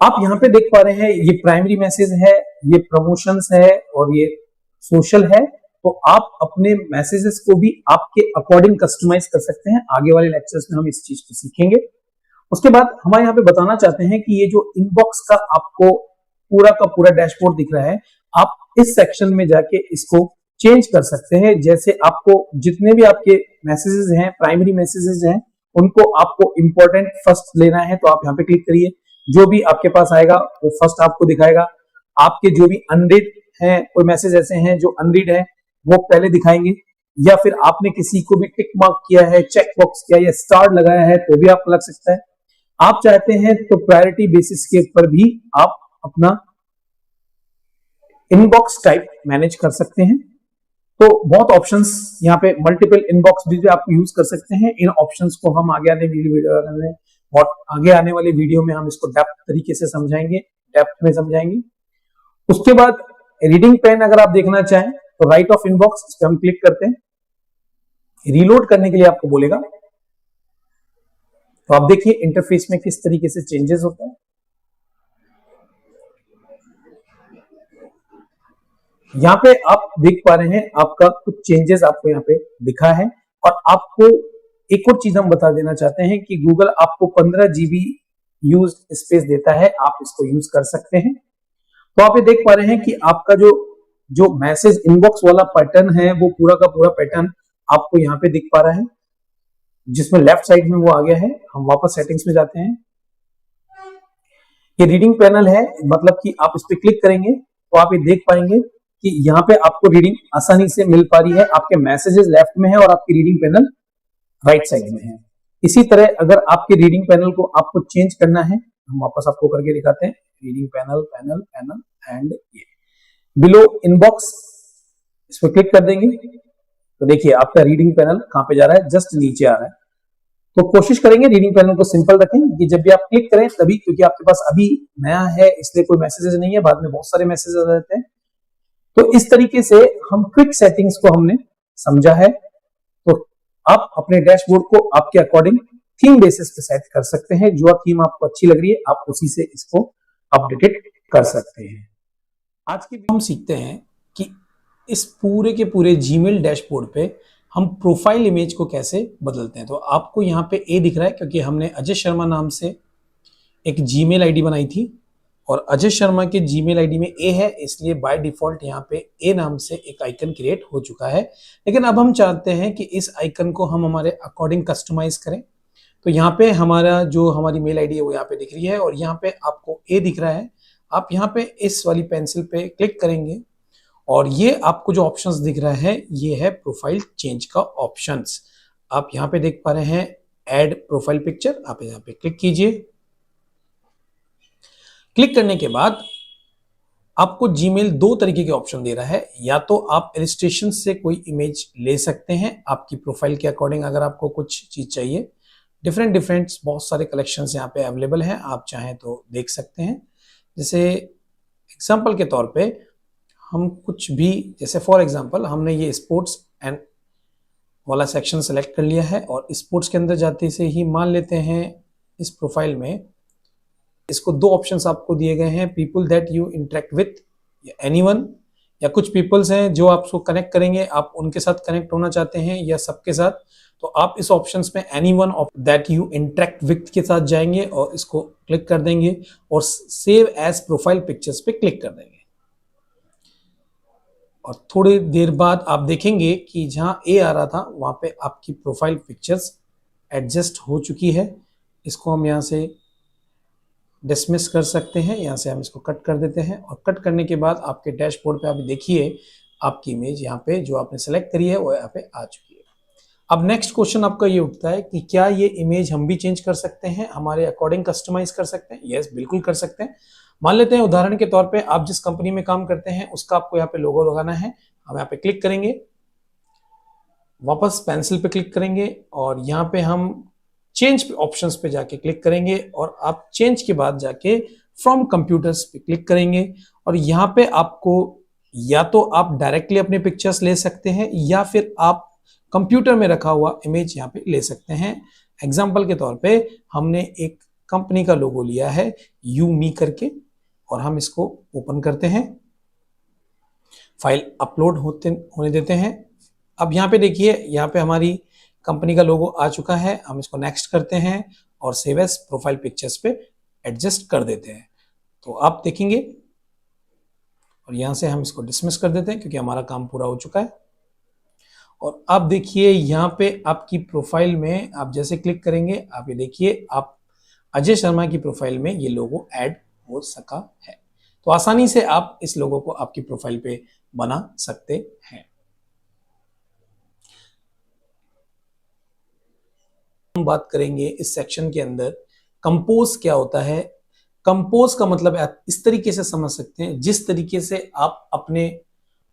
आप यहां पे देख पा रहे हैं ये प्राइमरी मैसेज है, ये प्रमोशंस है और ये सोशल है। तो आप अपने मैसेजेस को भी आपके अकॉर्डिंग कस्टमाइज कर सकते हैं। आगे वाले लेक्चर्स में हम इस चीज को सीखेंगे। उसके बाद हम यहाँ पे बताना चाहते हैं कि ये जो इनबॉक्स का आपको पूरा का पूरा डैशबोर्ड दिख रहा है, आप इस सेक्शन में जाके इसको चेंज कर सकते हैं। जैसे आपको जितने भी आपके मैसेजेस हैं, प्राइमरी मैसेजेस हैं, उनको आपको इंपॉर्टेंट फर्स्ट लेना है तो आप यहाँ पे क्लिक करिए। जो भी आपके पास आएगा वो फर्स्ट आपको दिखाएगा। आपके जो भी अनरीड हैं, कोई मैसेज ऐसे हैं जो अनरीड है वो पहले दिखाएंगे, या फिर आपने किसी को भी टिक मार्क किया है, चेक बॉक्स किया या स्टार लगाया है तो भी आपको लग सकता है। आप चाहते हैं तो प्रायोरिटी बेसिस के ऊपर भी आप अपना इनबॉक्स टाइप मैनेज कर सकते हैं। तो बहुत ऑप्शंस यहाँ पे मल्टीपल इनबॉक्स भी आप यूज कर सकते हैं। इन ऑप्शंस को हम आगे आने वाले वीडियो में हम इसको डेप्थ तरीके से समझाएंगे, डेप्थ में समझाएंगे। उसके बाद रीडिंग पेन अगर आप देखना चाहें तो राइट ऑफ इनबॉक्स इस पे हम क्लिक करते हैं। रीलोड करने के लिए आपको बोलेगा। तो आप देखिए इंटरफेस में किस तरीके से चेंजेस होता है। यहाँ पे आप देख पा रहे हैं आपका कुछ चेंजेस आपको यहाँ पे दिखा है। और आपको एक और चीज हम बता देना चाहते हैं कि गूगल आपको 15 GB यूज स्पेस देता है, आप इसको यूज कर सकते हैं। तो आप ये देख पा रहे हैं कि आपका जो मैसेज इनबॉक्स वाला पैटर्न है वो पूरा का पूरा पैटर्न आपको यहाँ पे दिख पा रहा है, जिसमें लेफ्ट साइड में वो आ गया है। हम वापस सेटिंग्स में जाते हैं। ये रीडिंग पैनल है, मतलब कि आप इस पे क्लिक करेंगे तो आप ये देख पाएंगे कि यहाँ पे आपको रीडिंग आसानी से मिल पा रही है। आपके मैसेजेस लेफ्ट में है और आपकी रीडिंग पैनल राइट साइड में है। इसी तरह अगर आपके रीडिंग पैनल को आपको चेंज करना है, हम वापस आपको करके दिखाते हैं। Reading panel panel panel and ये बिलो इनबॉक्स, इस पर क्लिक कर देंगे तो देखिए आपका रीडिंग पैनल कहां पे जा रहा है, जस्ट नीचे आ रहा है। तो कोशिश करेंगे रीडिंग पैनल को सिंपल रखें कि जब भी आप क्लिक करें तभी, क्योंकि आपके पास अभी नया है इसलिए कोई मैसेजेस नहीं है, बाद में बहुत सारे मैसेजेस आ जाते हैं। तो इस तरीके से हम क्विक सेटिंग्स को हमने समझा है। तो आप अपने डैशबोर्ड को आपके अकॉर्डिंग थीम बेसिस पे सेट कर सकते हैं। जो थीम आपको अच्छी लग रही है आप उसी से इसको अपडेटेड कर सकते हैं। आज की हम सीखते हैं कि इस पूरे के पूरे जीमेल डैशबोर्ड पे हम प्रोफाइल इमेज को कैसे बदलते हैं। तो आपको यहाँ पे ए दिख रहा है क्योंकि हमने अजय शर्मा नाम से एक जीमेल आईडी बनाई थी और अजय शर्मा के जीमेल आईडी में ए है, इसलिए बाय डिफॉल्ट यहाँ पे ए नाम से एक आइकन क्रिएट हो चुका है। लेकिन अब हम चाहते हैं कि इस आइकन को हम हमारे अकॉर्डिंग कस्टमाइज करें। तो यहाँ पे हमारी मेल आईडी है वो यहाँ पे दिख रही है और यहाँ पे आपको ए दिख रहा है। आप यहाँ पे इस वाली पेंसिल पे क्लिक करेंगे और ये आपको जो ऑप्शंस दिख रहा है ये है प्रोफाइल चेंज का ऑप्शंस। आप यहाँ पे देख पा रहे हैं ऐड प्रोफाइल पिक्चर, आप यहाँ पे क्लिक कीजिए। क्लिक करने के बाद आपको जीमेल दो तरीके के ऑप्शन दे रहा है, या तो आप इलस्ट्रेशन से कोई इमेज ले सकते हैं आपकी प्रोफाइल के अकॉर्डिंग, अगर आपको कुछ चीज चाहिए। डिफरेंट बहुत सारे कलेक्शंस यहाँ पे अवेलेबल हैं, आप चाहें तो देख सकते हैं। जैसे एग्जांपल के तौर पे हम कुछ भी, जैसे फॉर एग्जांपल हमने ये स्पोर्ट्स एंड वाला सेक्शन सेलेक्ट कर लिया है, और स्पोर्ट्स के अंदर जाते से ही मान लेते हैं इस प्रोफाइल में इसको दो ऑप्शंस आपको दिए गए हैं, people that you interact with या एनीवन, या कुछ पीपल्स हैं जो आपको कनेक्ट करेंगे, आप उनके साथ कनेक्ट होना चाहते हैं या सबके साथ, तो आप इस ऑप्शंस में anyone that you interact with के साथ जाएंगे और इसको क्लिक कर देंगे और सेव एज प्रोफाइल पिक्चर्स पे क्लिक कर देंगे। और थोड़ी देर बाद आप देखेंगे कि जहां ए आ रहा था वहां पे आपकी प्रोफाइल पिक्चर्स एडजस्ट हो चुकी है। इसको हम यहाँ से डिसमिस कर सकते हैं, यहाँ से हम इसको कट कर देते हैं, और कट करने के बाद आपके डैशबोर्ड पे आप देखिए आपकी इमेज यहाँ पे जो आपने सेलेक्ट करी है वो यहाँ पे आ चुकी है। अब नेक्स्ट क्वेश्चन आपका ये उठता है कि क्या ये इमेज हम भी चेंज कर सकते हैं, हमारे अकॉर्डिंग कस्टमाइज कर सकते हैं? यस, बिल्कुल कर सकते हैं। मान लेते हैं उदाहरण के तौर पे आप जिस कंपनी में काम करते हैं उसका आपको यहाँ पे लोगो लगाना है। हम यहाँ पे क्लिक करेंगे, वापस पेंसिल पे क्लिक करेंगे और यहाँ पे हम चेंज ऑप्शंस पे जाके क्लिक करेंगे, और आप चेंज के बाद जाके फ्रॉम कंप्यूटर्स पे क्लिक करेंगे, और यहाँ पे आपको या तो आप डायरेक्टली अपने पिक्चर्स ले सकते हैं या फिर आप कंप्यूटर में रखा हुआ इमेज यहाँ पे ले सकते हैं। एग्जाम्पल के तौर पे हमने एक कंपनी का लोगो लिया है यू मी करके, और हम इसको ओपन करते हैं, फाइल अपलोड होने देते हैं। अब यहाँ पे देखिए, यहाँ पे हमारी कंपनी का लोगो आ चुका है। हम इसको नेक्स्ट करते हैं और सेव एज प्रोफाइल पिक्चर्स पे एडजस्ट कर देते हैं, तो आप देखेंगे, और यहां से हम इसको डिसमिस कर देते हैं क्योंकि हमारा काम पूरा हो चुका है। और आप देखिए यहाँ पे आपकी प्रोफाइल में आप जैसे क्लिक करेंगे, आप ये देखिए आप अजय शर्मा की प्रोफाइल में ये लोगो ऐड हो सका है। तो आसानी से आप इस लोगो को आपकी प्रोफाइल पे बना सकते हैं। हम बात करेंगे इस सेक्शन के अंदर कंपोज क्या होता है। कंपोज का मतलब आप इस तरीके से समझ सकते हैं, जिस तरीके से आप अपने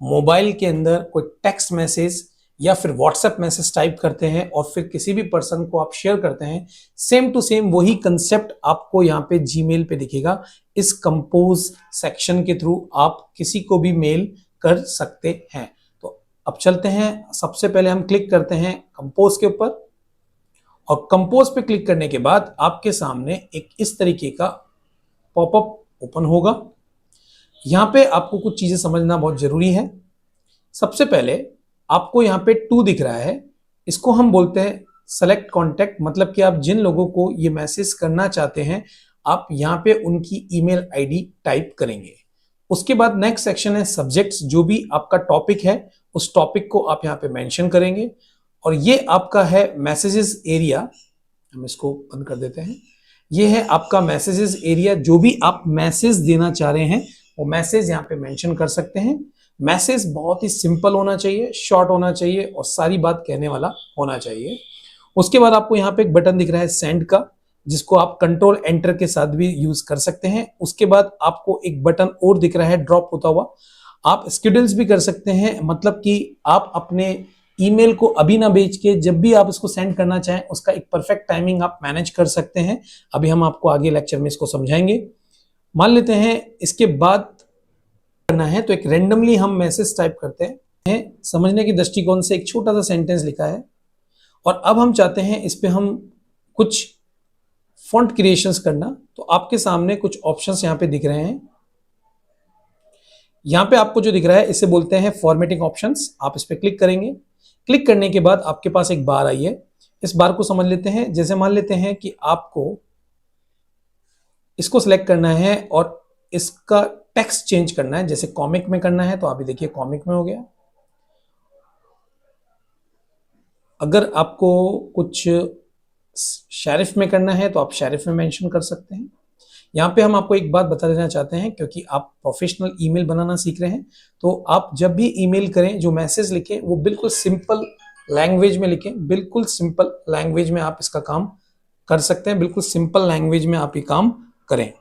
मोबाइल के अंदर कोई टेक्स्ट मैसेज या फिर व्हाट्सएप मैसेज टाइप करते हैं और फिर किसी भी पर्सन को आप शेयर करते हैं, सेम टू सेम वही कंसेप्ट आपको यहाँ पे जीमेल पे दिखेगा। इस कंपोज सेक्शन के थ्रू आप किसी को भी मेल कर सकते हैं। तो अब चलते हैं, सबसे पहले हम क्लिक करते हैं कंपोज के ऊपर, और कंपोज पे क्लिक करने के बाद आपके सामने एक इस तरीके का पॉपअप ओपन होगा। यहां पे आपको कुछ चीजें समझना बहुत जरूरी है। सबसे पहले आपको यहाँ पे टू दिख रहा है, इसको हम बोलते हैं सेलेक्ट कॉन्टेक्ट, मतलब कि आप जिन लोगों को ये मैसेज करना चाहते हैं आप यहाँ पे उनकी ईमेल आईडी टाइप करेंगे। उसके बाद नेक्स्ट सेक्शन है सब्जेक्ट्स, जो भी आपका टॉपिक है उस टॉपिक को आप यहाँ पे मेंशन करेंगे, और ये आपका है मैसेजेस एरिया। हम इसको बंद कर देते हैं। ये है आपका मैसेजेस एरिया, जो भी आप मैसेज देना चाह रहे हैं वो मैसेज यहाँ पे मेंशन कर सकते हैं। मैसेज बहुत ही सिंपल होना चाहिए, शॉर्ट होना चाहिए और सारी बात कहने वाला होना चाहिए। उसके बाद आपको यहाँ पे एक बटन दिख रहा है सेंड का, जिसको आप कंट्रोल एंटर के साथ भी यूज कर सकते हैं। उसके बाद आपको एक बटन और दिख रहा है ड्रॉप होता हुआ, आप स्केड्यूल्स भी कर सकते हैं, मतलब कि आप अपने ईमेल को अभी ना भेज के जब भी आप इसको सेंड करना चाहें उसका एक परफेक्ट टाइमिंग आप मैनेज कर सकते हैं। अभी हम आपको आगे लेक्चर में इसको समझाएंगे। मान लेते हैं इसके बाद करना है तो एक रेंडमली हम मैसेज टाइप करते हैं। समझने की दृष्टिकोण से एक छोटा सा सेंटेंस लिखा है, और अब हम चाहते हैं इस पे हम कुछ फॉन्ट क्रिएशंस करना, तो आपके सामने कुछ ऑप्शंस यहाँ पे दिख रहे हैं। यहाँ पे आपको जो दिख रहा है इसे बोलते हैं फॉर्मेटिंग ऑप्शंस। आप इस पे क्लिक करेंगे, क्लिक करने के बाद आपके पास एक बार आई है। इस बार को समझ लेते हैं। जैसे मान लेते हैं कि आपको इसको सिलेक्ट करना है और इसका टेक्स्ट चेंज करना है, जैसे कॉमिक में करना है तो आप ये देखिए कॉमिक में हो गया। अगर आपको कुछ शेरिफ में करना है तो आप शेरिफ में मेंशन कर सकते हैं। यहाँ पे हम आपको एक बात बता देना चाहते हैं, क्योंकि आप प्रोफेशनल ईमेल बनाना सीख रहे हैं, तो आप जब भी ईमेल करें, जो मैसेज लिखें वो बिल्कुल सिंपल लैंग्वेज में लिखें। बिल्कुल सिंपल लैंग्वेज में आप इसका काम कर सकते हैं, बिल्कुल सिंपल लैंग्वेज में आप ये काम करें।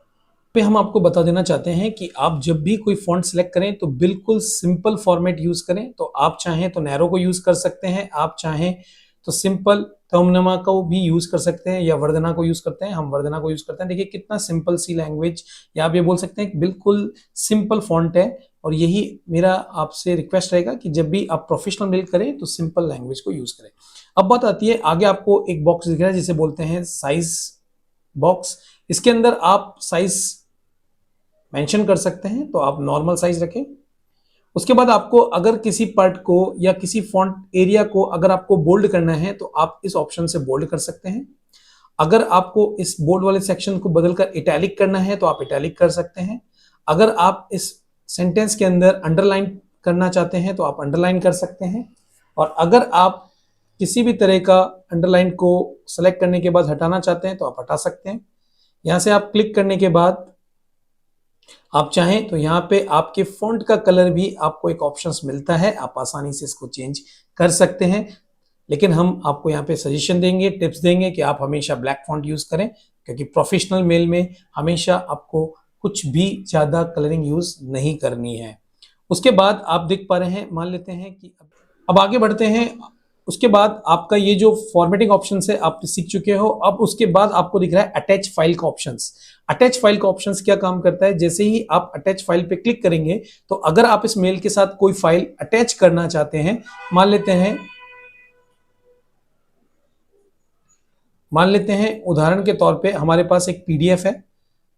पे हम आपको बता देना चाहते हैं कि आप जब भी कोई फॉन्ट सेलेक्ट करें तो बिल्कुल सिंपल फॉर्मेट यूज करें। तो आप चाहें तो नैरो को यूज कर सकते हैं, आप चाहें तो सिंपल तमनमा को भी यूज कर सकते हैं, या वर्धना को यूज करते हैं, हम वर्धना को यूज करते हैं। देखिए कितना सिंपल सी लैंग्वेज, या आप ये बोल सकते हैं बिल्कुल सिंपल फॉन्ट है। और यही मेरा आपसे रिक्वेस्ट रहेगा कि जब भी आप प्रोफेशनल मेल करें तो सिंपल लैंग्वेज को यूज करें। अब बात आती है, आगे आपको एक बॉक्स दिख रहा है जिसे बोलते हैं साइज बॉक्स। इसके अंदर आप साइज मेंशन कर सकते हैं, तो आप नॉर्मल साइज रखें। उसके बाद आपको अगर किसी पार्ट को या किसी फॉन्ट एरिया को अगर आपको बोल्ड करना है तो आप इस ऑप्शन से बोल्ड कर सकते हैं। अगर आपको इस बोल्ड वाले सेक्शन को बदलकर इटैलिक करना है तो आप इटैलिक कर सकते हैं। अगर आप इस सेंटेंस के अंदर अंडरलाइन करना चाहते हैं तो आप अंडरलाइन कर सकते हैं। और अगर आप किसी भी तरह का अंडरलाइन को सेलेक्ट करने के बाद हटाना चाहते हैं तो आप हटा सकते हैं। यहां से आप क्लिक करने के बाद आप चाहें तो यहाँ पे आपके फॉन्ट का कलर भी आपको एक ऑप्शंस मिलता है, आप आसानी से इसको चेंज कर सकते हैं। लेकिन हम आपको यहाँ पे सजेशन देंगे, टिप्स देंगे कि आप हमेशा ब्लैक फॉन्ट यूज करें, क्योंकि प्रोफेशनल मेल में हमेशा आपको कुछ भी ज्यादा कलरिंग यूज नहीं करनी है। उसके बाद आप देख पा रहे हैं, मान लेते हैं कि अब आगे बढ़ते हैं। उसके बाद आपका ये जो फॉर्मेटिंग ऑप्शन है आप सीख चुके हो। अब उसके बाद आपको दिख रहा है अटैच फाइल का ऑप्शंस। अटैच फाइल का ऑप्शंस क्या काम करता है, जैसे ही आप अटैच फाइल पे क्लिक करेंगे तो अगर आप इस मेल के साथ कोई फाइल अटैच करना चाहते हैं, मान लेते हैं उदाहरण के तौर पे हमारे पास एक पीडीएफ है,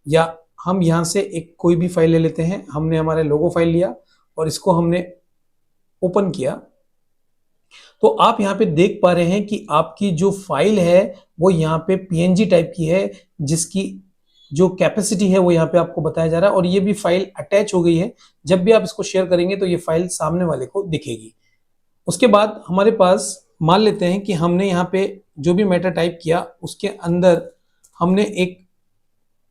या हम यहां से एक कोई भी फाइल ले लेते हैं। हमने हमारे लोगो फाइल लिया और इसको हमने ओपन किया, तो आप यहाँ पे देख पा रहे हैं कि आपकी जो फाइल है वो यहाँ पे पीएनजी टाइप की है, जिसकी जो कैपेसिटी है वो यहाँ पे आपको बताया जा रहा है। और ये भी फाइल अटैच हो गई है, जब भी आप इसको शेयर करेंगे तो ये फाइल सामने वाले को दिखेगी। उसके बाद हमारे पास मान लेते हैं कि हमने यहाँ पे जो भी मैटर टाइप किया उसके अंदर हमने एक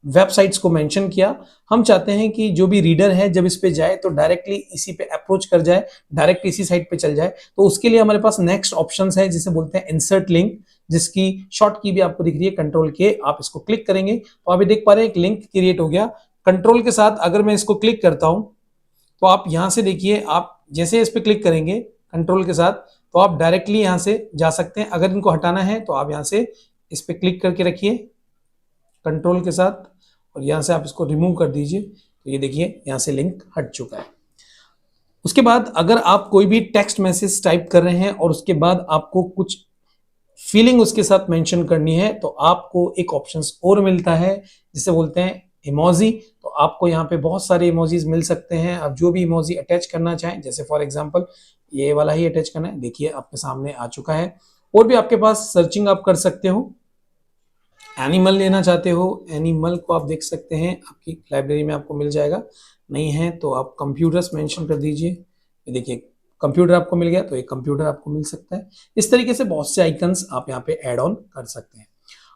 वेबसाइट्स को मेंशन किया। हम चाहते हैं कि जो भी रीडर है जब इस पे जाए तो डायरेक्टली इसी पे अप्रोच कर जाए, डायरेक्ट इसी साइट पे चल जाए। तो उसके लिए हमारे पास नेक्स्ट ऑप्शंस है जिसे बोलते हैं इंसर्ट लिंक, जिसकी शॉर्ट की भी आपको दिख रही है कंट्रोल के। आप इसको क्लिक करेंगे तो आप देख पा रहे हैं एक लिंक क्रिएट हो गया। कंट्रोल के साथ अगर मैं इसको क्लिक करता हूं तो आप यहां से देखिए, आप जैसे इस पे क्लिक करेंगे कंट्रोल के साथ तो आप डायरेक्टली यहां से जा सकते हैं। अगर इनको हटाना है तो आप यहां से इस पे क्लिक करके रखिए कंट्रोल के साथ, और यहां से आप इसको रिमूव कर दीजिए। तो ये देखिए यहां से लिंक हट चुका है। उसके बाद अगर आप कोई भी टेक्स्ट मैसेज टाइप कर रहे हैं और उसके बाद आपको कुछ फीलिंग उसके साथ मेंशन करनी है तो आपको एक ऑप्शन और मिलता है जिसे बोलते हैं इमोजी। तो आपको यहाँ पे बहुत सारे इमोजीज मिल सकते हैं। आप जो भी इमोजी अटैच करना चाहें, जैसे फॉर एग्जांपल ये वाला ही अटैच करना है, देखिए आपके सामने आ चुका है। और भी आपके पास सर्चिंग आप कर सकते हो। एनिमल लेना चाहते हो, एनिमल को आप देख सकते हैं, आपकी लाइब्रेरी में आपको मिल जाएगा। नहीं है तो आप कंप्यूटर्स मेंशन कर दीजिए, ये देखिए कंप्यूटर आपको मिल गया, तो एक कंप्यूटर आपको मिल सकता है। इस तरीके से बहुत से आइकन्स आप यहाँ पे ऐड ऑन कर सकते हैं।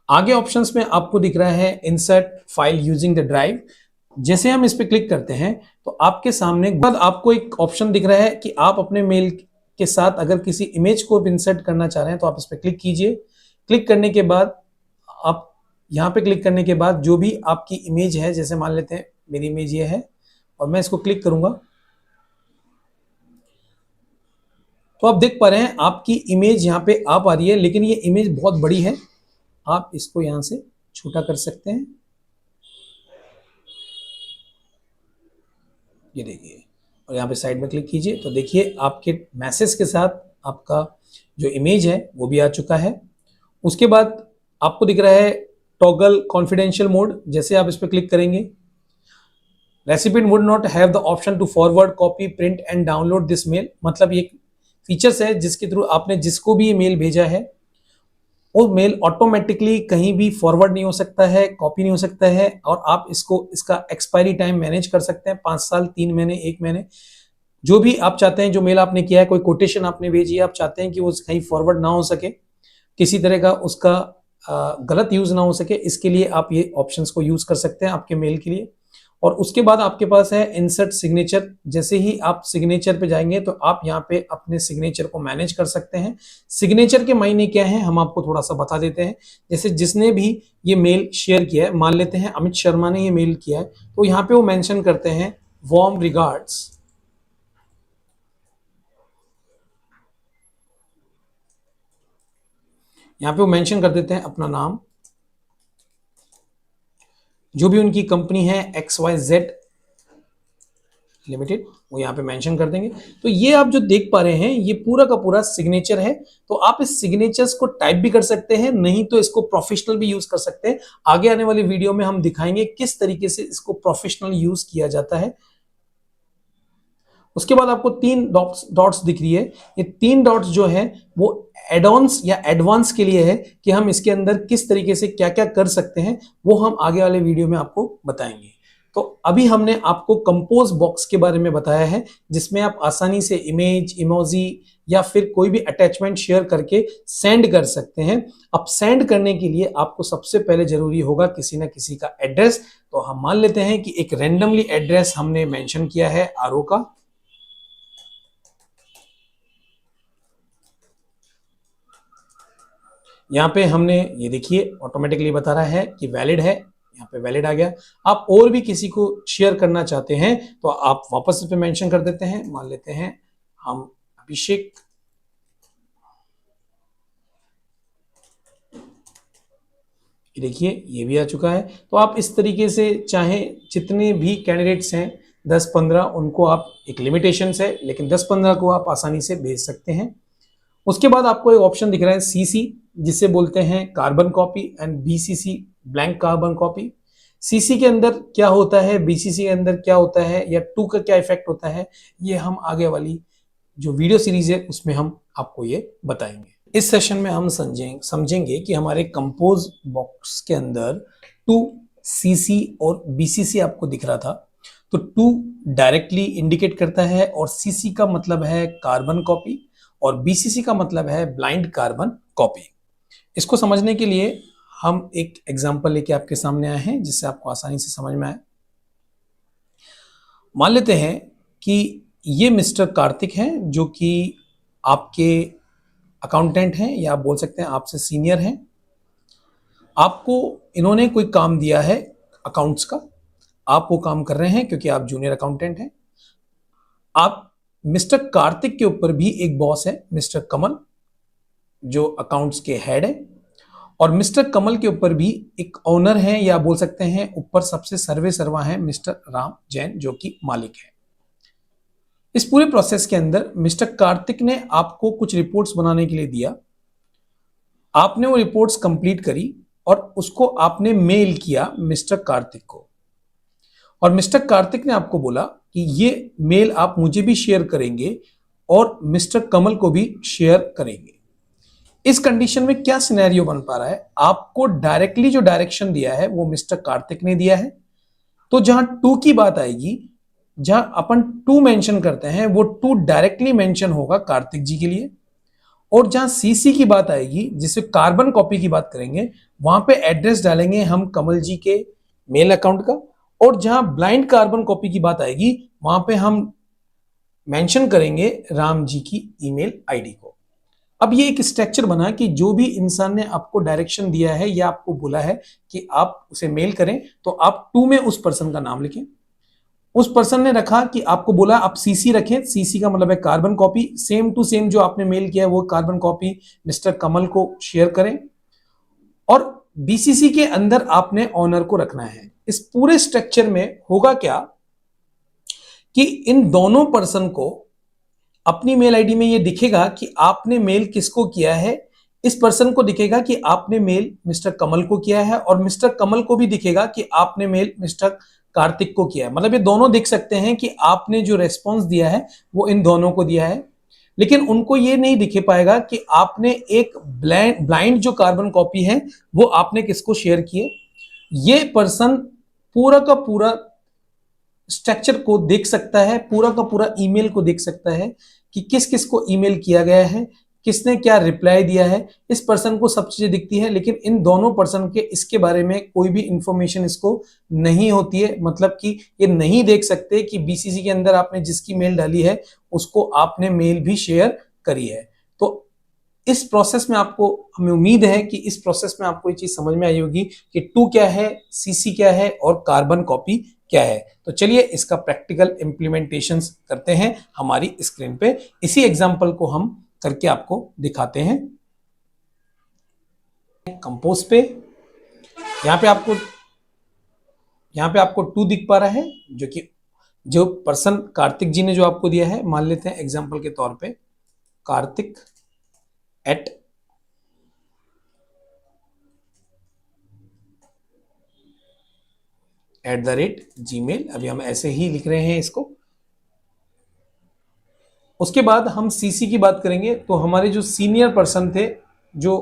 आगे ऑप्शंस में आपको दिख रहा है insert file using the drive. जैसे हम इस पे क्लिक करते हैं तो आपके सामने बाद आपको एक ऑप्शन दिख रहा है कि आप अपने मेल के साथ अगर किसी इमेज को इंसर्ट करना चाह रहे हैं तो आप इस पे क्लिक कीजिए। क्लिक करने के बाद आप यहाँ पे क्लिक करने के बाद जो भी आपकी इमेज है, जैसे मान लेते हैं मेरी इमेज ये है और मैं इसको क्लिक करूंगा तो आप देख पा रहे हैं आपकी इमेज यहाँ पे आ पा रही है, लेकिन ये इमेज बहुत बड़ी है। आप इसको यहां से छोटा कर सकते हैं, ये देखिए, और यहाँ पे साइड में क्लिक कीजिए तो देखिए आपके मैसेज के साथ आपका जो इमेज है वो भी आ चुका है। उसके बाद आपको दिख रहा है टॉगल कॉन्फिडेंशियल मोड। जैसे आप इस पर क्लिक करेंगे, recipient would not have the option to forward, copy, print and download this mail. मतलब ये फीचर्स है जिसके थ्रू आपने जिसको भी ये मेल भेजा है वो मेल ऑटोमेटिकली कहीं भी फॉरवर्ड नहीं हो सकता है, कॉपी नहीं हो सकता है। और आप इसका एक्सपायरी टाइम मैनेज कर सकते हैं, 5 साल, 3 महीने, 1 महीने, जो भी आप चाहते हैं। जो मेल आपने किया है, कोई कोटेशन आपने भेजी है, आप चाहते हैं कि वो कहीं फॉरवर्ड ना हो सके, किसी तरह का उसका गलत यूज ना हो सके, इसके लिए आप ये ऑप्शंस को यूज कर सकते हैं आपके मेल के लिए। और उसके बाद आपके पास है इंसर्ट सिग्नेचर। जैसे ही आप सिग्नेचर पे जाएंगे तो आप यहाँ पे अपने सिग्नेचर को मैनेज कर सकते हैं। सिग्नेचर के मायने क्या है हम आपको थोड़ा सा बता देते हैं। जैसे जिसने भी ये मेल शेयर किया है, मान लेते हैं अमित शर्मा ने ये मेल किया है, तो यहाँ पे वो मेंशन करते हैं वार्म रिगार्ड्स। यहाँ पे वो मेंशन कर देते हैं अपना नाम, जो भी उनकी कंपनी है XYZ लिमिटेड, वो यहाँ पे मेंशन कर देंगे। तो ये आप जो देख पा रहे हैं ये पूरा का पूरा सिग्नेचर है। तो आप इस सिग्नेचर्स को टाइप भी कर सकते हैं, नहीं तो इसको प्रोफेशनल भी यूज कर सकते हैं। आगे आने वाली वीडियो में हम दिखाएंगे किस तरीके से इसको प्रोफेशनल यूज किया जाता है। उसके बाद आपको 3 डॉट्स दिख रही है। ये 3 डॉट्स जो है वो एडॉन्स या एडवांस के लिए है कि हम इसके अंदर किस तरीके से क्या क्या कर सकते हैं, वो हम आगे वाले वीडियो में आपको बताएंगे। तो अभी हमने आपको कंपोज बॉक्स के बारे में बताया है, जिसमें आप आसानी से इमेज, इमोजी या फिर कोई भी अटैचमेंट शेयर करके सेंड कर सकते हैं। अब सेंड करने के लिए आपको सबसे पहले जरूरी होगा किसी ना किसी का एड्रेस। तो हम मान लेते हैं कि एक रैंडमली एड्रेस हमने मेंशन किया है आरओ का। यहाँ पे हमने ये देखिए ऑटोमेटिकली बता रहा है कि वैलिड है, यहाँ पे वैलिड आ गया। आप और भी किसी को शेयर करना चाहते हैं तो आप वापस इस पे मेंशन कर देते हैं। मान लेते हैं हम अभिषेक, देखिए ये भी आ चुका है। तो आप इस तरीके से चाहे जितने भी कैंडिडेट्स हैं 10-15, उनको आप, एक लिमिटेशन है लेकिन 10-15 को आप आसानी से भेज सकते हैं। उसके बाद आपको एक ऑप्शन दिख रहा है CC, जिसे बोलते हैं carbon copy, and BCC blank carbon copy. CC के अंदर क्या होता है, BCC के अंदर क्या होता है, या 2 का क्या इफेक्ट होता है, ये हम आगे वाली जो वीडियो सीरीज है उसमें हम आपको ये बताएंगे। इस सेशन में हम समझेंगे कि हमारे कंपोज बॉक्स के अंदर 2 CC और BCC आपको दिख रहा था। तो 2 डायरेक्टली इंडिकेट करता है और CC का मतलब है कार्बन कॉपी और BCC का मतलब है ब्लाइंड कार्बन कॉपी। इसको समझने के लिए हम एक एग्जांपल लेके आपके सामने आए हैं, जिससे आपको आसानी से समझ में आए। मान लेते हैं कि ये मिस्टर कार्तिक हैं, जो कि आपके अकाउंटेंट हैं, या आप बोल सकते हैं आपसे सीनियर हैं। आपको इन्होंने कोई काम दिया है अकाउंट्स का, आप वो काम कर रहे हैं क्योंकि आप जूनियर अकाउंटेंट हैं। आप मिस्टर कार्तिक के ऊपर भी एक बॉस है, मिस्टर कमल, जो अकाउंट्स के हेड है, और मिस्टर कमल के ऊपर भी एक ओनर है, या बोल सकते हैं ऊपर सबसे सर्वे सर्वा है मिस्टर राम जैन, जो कि मालिक है। इस पूरे प्रोसेस के अंदर मिस्टर कार्तिक ने आपको कुछ रिपोर्ट्स बनाने के लिए दिया। आपने वो रिपोर्ट्स कंप्लीट करी और उसको आपने मेल किया मिस्टर कार्तिक को, और मिस्टर कार्तिक ने आपको बोला कि ये मेल आप मुझे भी शेयर करेंगे और मिस्टर कमल को भी शेयर करेंगे। इस कंडीशन में क्या सिनेरियो बन पा रहा है, आपको डायरेक्टली जो डायरेक्शन दिया है वो मिस्टर कार्तिक ने दिया है। तो जहां 2 की बात आएगी, जहां अपन 2 मेंशन करते हैं, वो 2 डायरेक्टली मेंशन होगा कार्तिक जी के लिए। और जहां CC की बात आएगी, जिसे कार्बन कॉपी की बात करेंगे, वहां पे एड्रेस डालेंगे हम कमल जी के मेल अकाउंट का। और जहां ब्लाइंड कार्बन कॉपी की बात आएगी, वहां पे हम मेंशन करेंगे राम जी की ईमेल आईडी को। अब ये एक स्ट्रक्चर बना कि जो भी इंसान ने आपको डायरेक्शन दिया है या आपको बोला है कि आप उसे मेल करें, तो आप 2 में उस पर्सन का नाम लिखें। उस पर्सन ने रखा कि आपको बोला आप CC रखें, CC का मतलब है carbon copy, same to same जो आपने मेल किया है वो कार्बन कॉपी मिस्टर कमल को शेयर करें। और BCC के अंदर आपने ऑनर को रखना है। इस पूरे स्ट्रक्चर में होगा क्या कि इन दोनों पर्सन को अपनी मेल आईडी में ये दिखेगा कि आपने मेल किसको किया है। इस पर्सन को दिखेगा कि आपने मेल मिस्टर कमल को किया है, और मिस्टर कमल को भी दिखेगा कि आपने मेल मिस्टर कार्तिक को किया है। मतलब ये दोनों देख सकते हैं कि आपने जो रेस्पॉन्स दिया है वो इन दोनों को दिया है, लेकिन उनको ये नहीं दिखे पाएगा कि आपने एक ब्लाइंड जो कार्बन कॉपी है वो आपने किसको शेयर किए। ये पर्सन पूरा का पूरा स्ट्रक्चर को देख सकता है, पूरा का पूरा ईमेल को देख सकता है कि किस किस को ईमेल किया गया है, किसने क्या रिप्लाई दिया है, इस पर्सन को सब चीजें दिखती है, लेकिन इन दोनों पर्सन के इसके बारे में कोई भी इंफॉर्मेशन इसको नहीं होती है। मतलब कि ये नहीं देख सकते कि बीसीसी के अंदर आपने जिसकी मेल डाली है उसको आपने मेल भी शेयर करी है। तो इस प्रोसेस में आपको, हमें उम्मीद है कि इस प्रोसेस में आपको ये चीज समझ में आई होगी कि टू क्या है, सीसी क्या है और कार्बन कॉपी क्या है। तो चलिए इसका प्रैक्टिकल इंप्लीमेंटेशन करते हैं हमारी स्क्रीन पे। इसी एग्जांपल को हम करके आपको दिखाते हैं। कंपोज पे यहाँ पे आपको टू दिख पा रहा है, जो कि जो पर्सन कार्तिक जी ने जो आपको दिया है, मान लेते हैं एग्जांपल के तौर पे कार्तिक @gmail। अभी हम ऐसे ही लिख रहे हैं इसको। उसके बाद हम सीसी की बात करेंगे, तो हमारे जो सीनियर पर्सन थे, जो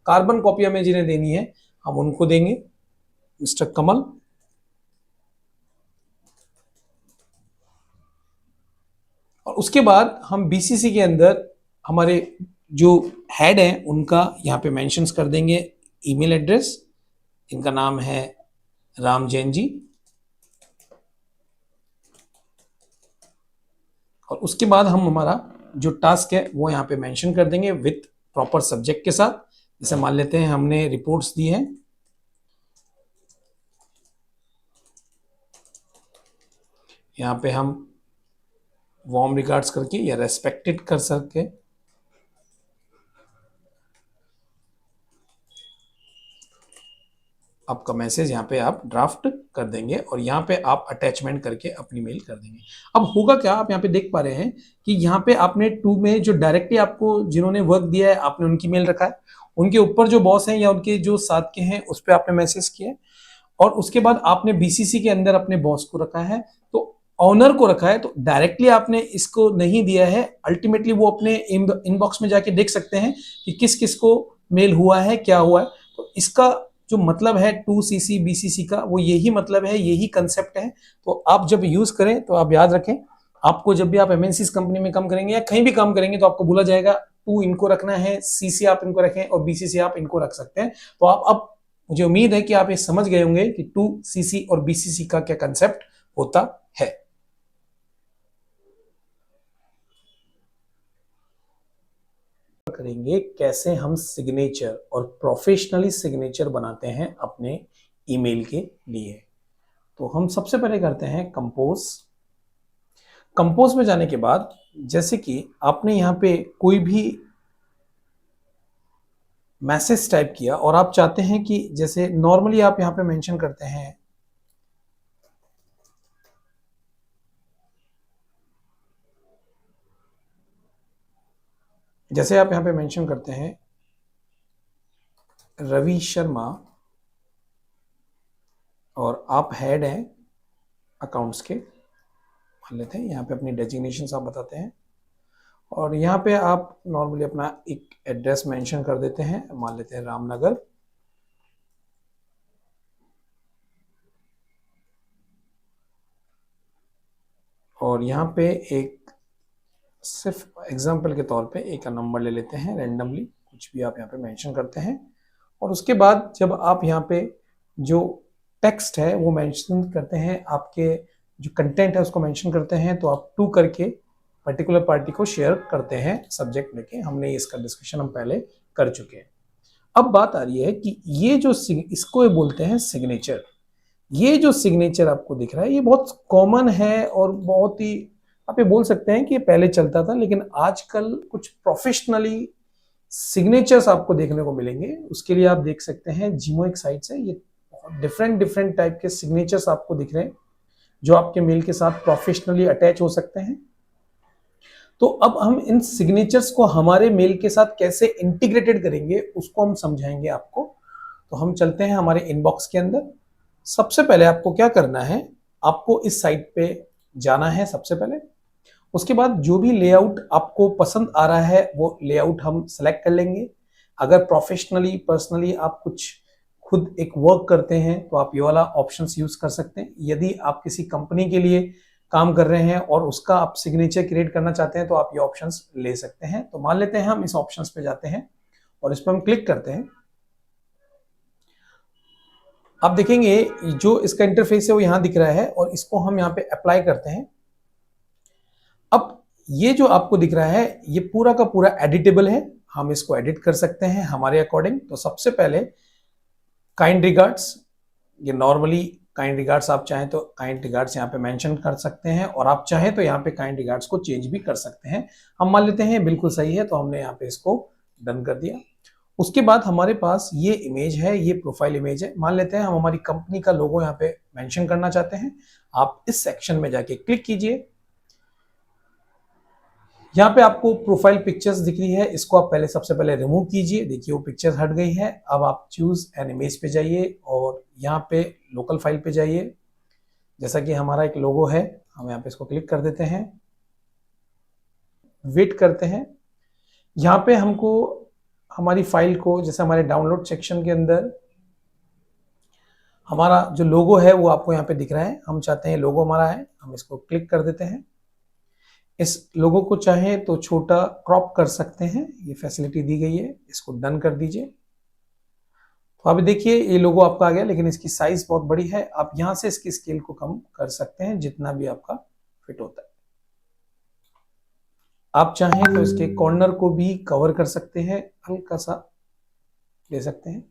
कार्बन कॉपी हमें जिन्हें देनी है, हम उनको देंगे, मिस्टर कमल। और उसके बाद हम बीसीसी के अंदर हमारे जो हेड हैं उनका यहाँ पे मेंशंस कर देंगे ईमेल एड्रेस। इनका नाम है राम जैन जी। और उसके बाद हम हमारा जो टास्क है वो यहाँ पे मेंशन कर देंगे विथ प्रॉपर सब्जेक्ट के साथ। जैसे मान लेते हैं हमने रिपोर्ट्स दी है, यहाँ पे हम वार्म रिगार्ड्स करके या रेस्पेक्टेड कर सके, आपका मैसेज यहाँ पे आप ड्राफ्ट कर देंगे और यहाँ पे आप अटैचमेंट करके अपनी मेल कर देंगे। अब होगा क्या, आप यहाँ पे देख पा रहे हैं कि यहाँ पे आपने टू में जो डायरेक्टली आपको जिन्होंने वर्क दिया है आपने उनकी मेल रखा है, उनके ऊपर जो बॉस हैं या उनके जो साथ के हैं उस पर आपने मैसेज किया है, और उसके बाद आपने बीसीसी के अंदर अपने बॉस को रखा है, तो ऑनर को रखा है। तो डायरेक्टली आपने इसको नहीं दिया है, अल्टीमेटली वो अपने इनबॉक्स में जाके देख सकते हैं कि किस किस को मेल हुआ है, क्या हुआ है। तो इसका जो मतलब है टू सीसी बीसीसी का, वो यही मतलब है, यही कंसेप्ट है। तो आप जब यूज करें तो आप याद रखें, आपको जब भी आप एमएनसी कंपनी में काम करेंगे या कहीं भी काम करेंगे तो आपको बोला जाएगा टू इनको रखना है, सीसी आप इनको रखें और बीसीसी आप इनको रख सकते हैं। तो आप अब, मुझे उम्मीद है कि आप ये समझ गए होंगे कि टू सीसी और बीसीसी का क्या कंसेप्ट होता है। करेंगे कैसे हम सिग्नेचर और प्रोफेशनली सिग्नेचर बनाते हैं अपने ईमेल के लिए। तो हम सबसे पहले करते हैं कंपोज। कंपोज में जाने के बाद जैसे कि आपने यहां पे कोई भी मैसेज टाइप किया और आप चाहते हैं कि जैसे नॉर्मली आप यहां पे मेंशन करते हैं जैसे आप यहां पे मेंशन करते हैं रवि शर्मा और आप हेड हैं अकाउंट्स के, मान लेते हैं यहाँ पे अपनी डेजिग्नेशन आप बताते हैं और यहाँ पे आप नॉर्मली अपना एक एड्रेस मेंशन कर देते हैं, मान लेते हैं रामनगर। और यहाँ पे एक सिर्फ एग्जांपल के तौर पे एक नंबर ले लेते हैं रैंडमली, कुछ भी आप यहाँ पे मेंशन करते हैं। और उसके बाद जब आप यहाँ पे जो टेक्स्ट है वो मेंशन करते हैं, आपके जो कंटेंट है उसको मेंशन करते हैं, तो आप टू करके पर्टिकुलर पार्टी को शेयर करते हैं सब्जेक्ट लेके। हमने इसका डिस्कशन हम पहले कर चुके हैं। अब बात आ रही है कि ये जो इसको ये बोलते हैं सिग्नेचर। ये जो सिग्नेचर आपको दिख रहा है ये बहुत कॉमन है और बहुत ही, आप ये बोल सकते हैं कि ये पहले चलता था, लेकिन आजकल कुछ प्रोफेशनली सिग्नेचर्स आपको देखने को मिलेंगे। उसके लिए आप देख सकते हैं जीमो एक साइट से ये डिफरेंट टाइप के सिग्नेचर्स आपको दिख रहे हैं जो आपके मेल के साथ प्रोफेशनली अटैच हो सकते हैं। तो अब हम इन सिग्नेचर्स को हमारे मेल के साथ कैसे इंटीग्रेटेड करेंगे उसको हम समझाएंगे आपको। तो हम चलते हैं हमारे इनबॉक्स के अंदर। सबसे पहले आपको क्या करना है, आपको इस साइट पे जाना है सबसे पहले। उसके बाद जो भी लेआउट आपको पसंद आ रहा है वो लेआउट हम सेलेक्ट कर लेंगे। अगर प्रोफेशनली पर्सनली आप कुछ खुद एक वर्क करते हैं तो आप ये वाला ऑप्शंस यूज कर सकते हैं। यदि आप किसी कंपनी के लिए काम कर रहे हैं और उसका आप सिग्नेचर क्रिएट करना चाहते हैं तो आप ये ऑप्शंस ले सकते हैं। तो मान लेते हैं हम इस ऑप्शंस पे जाते हैं और इस पर हम क्लिक करते हैं। आप देखेंगे जो इसका इंटरफेस है वो यहां दिख रहा है और इसको हम यहाँ पे अप्लाई करते हैं। अब ये जो आपको दिख रहा है ये पूरा का पूरा एडिटेबल है, हम इसको एडिट कर सकते हैं हमारे अकॉर्डिंग। तो सबसे पहले काइंड रिगार्ड्स, ये नॉर्मली काइंड रिगार्ड्स आप चाहें तो काइंड रिगार्ड्स यहाँ पे मेंशन कर सकते हैं और आप चाहें तो यहाँ पे काइंड रिगार्ड्स को चेंज भी कर सकते हैं। हम मान लेते हैं बिल्कुल सही है तो हमने यहाँ पे इसको डन कर दिया। उसके बाद हमारे पास ये इमेज है, ये प्रोफाइल इमेज है। मान लेते हैं हम हमारी कंपनी का लोगो यहाँ पे मेंशन करना चाहते हैं। आप इस सेक्शन में जाके क्लिक कीजिए। यहाँ पे आपको प्रोफाइल पिक्चर्स दिख रही है, इसको आप पहले सबसे पहले रिमूव कीजिए। देखिए वो पिक्चर्स हट गई है। अब आप चूज एन इमेज पे जाइए और यहाँ पे लोकल फाइल पे जाइए। जैसा कि हमारा एक लोगो है, हम यहाँ पे इसको क्लिक कर देते हैं, वेट करते हैं। यहाँ पे हमको हमारी फाइल को, जैसे हमारे डाउनलोड सेक्शन के अंदर हमारा जो लोगो है वो आपको यहाँ पे दिख रहा है। हम चाहते हैं लोगो हमारा है, हम इसको क्लिक कर देते हैं। इस लोगो को चाहे तो छोटा क्रॉप कर सकते हैं, ये फैसिलिटी दी गई है, इसको डन कर दीजिए। तो अभी देखिए ये लोगो आपका आ गया, लेकिन इसकी साइज बहुत बड़ी है। आप यहां से इसकी स्केल को कम कर सकते हैं जितना भी आपका फिट होता है। आप चाहें तो इसके कॉर्नर को भी कवर कर सकते हैं, हल्का सा ले सकते हैं।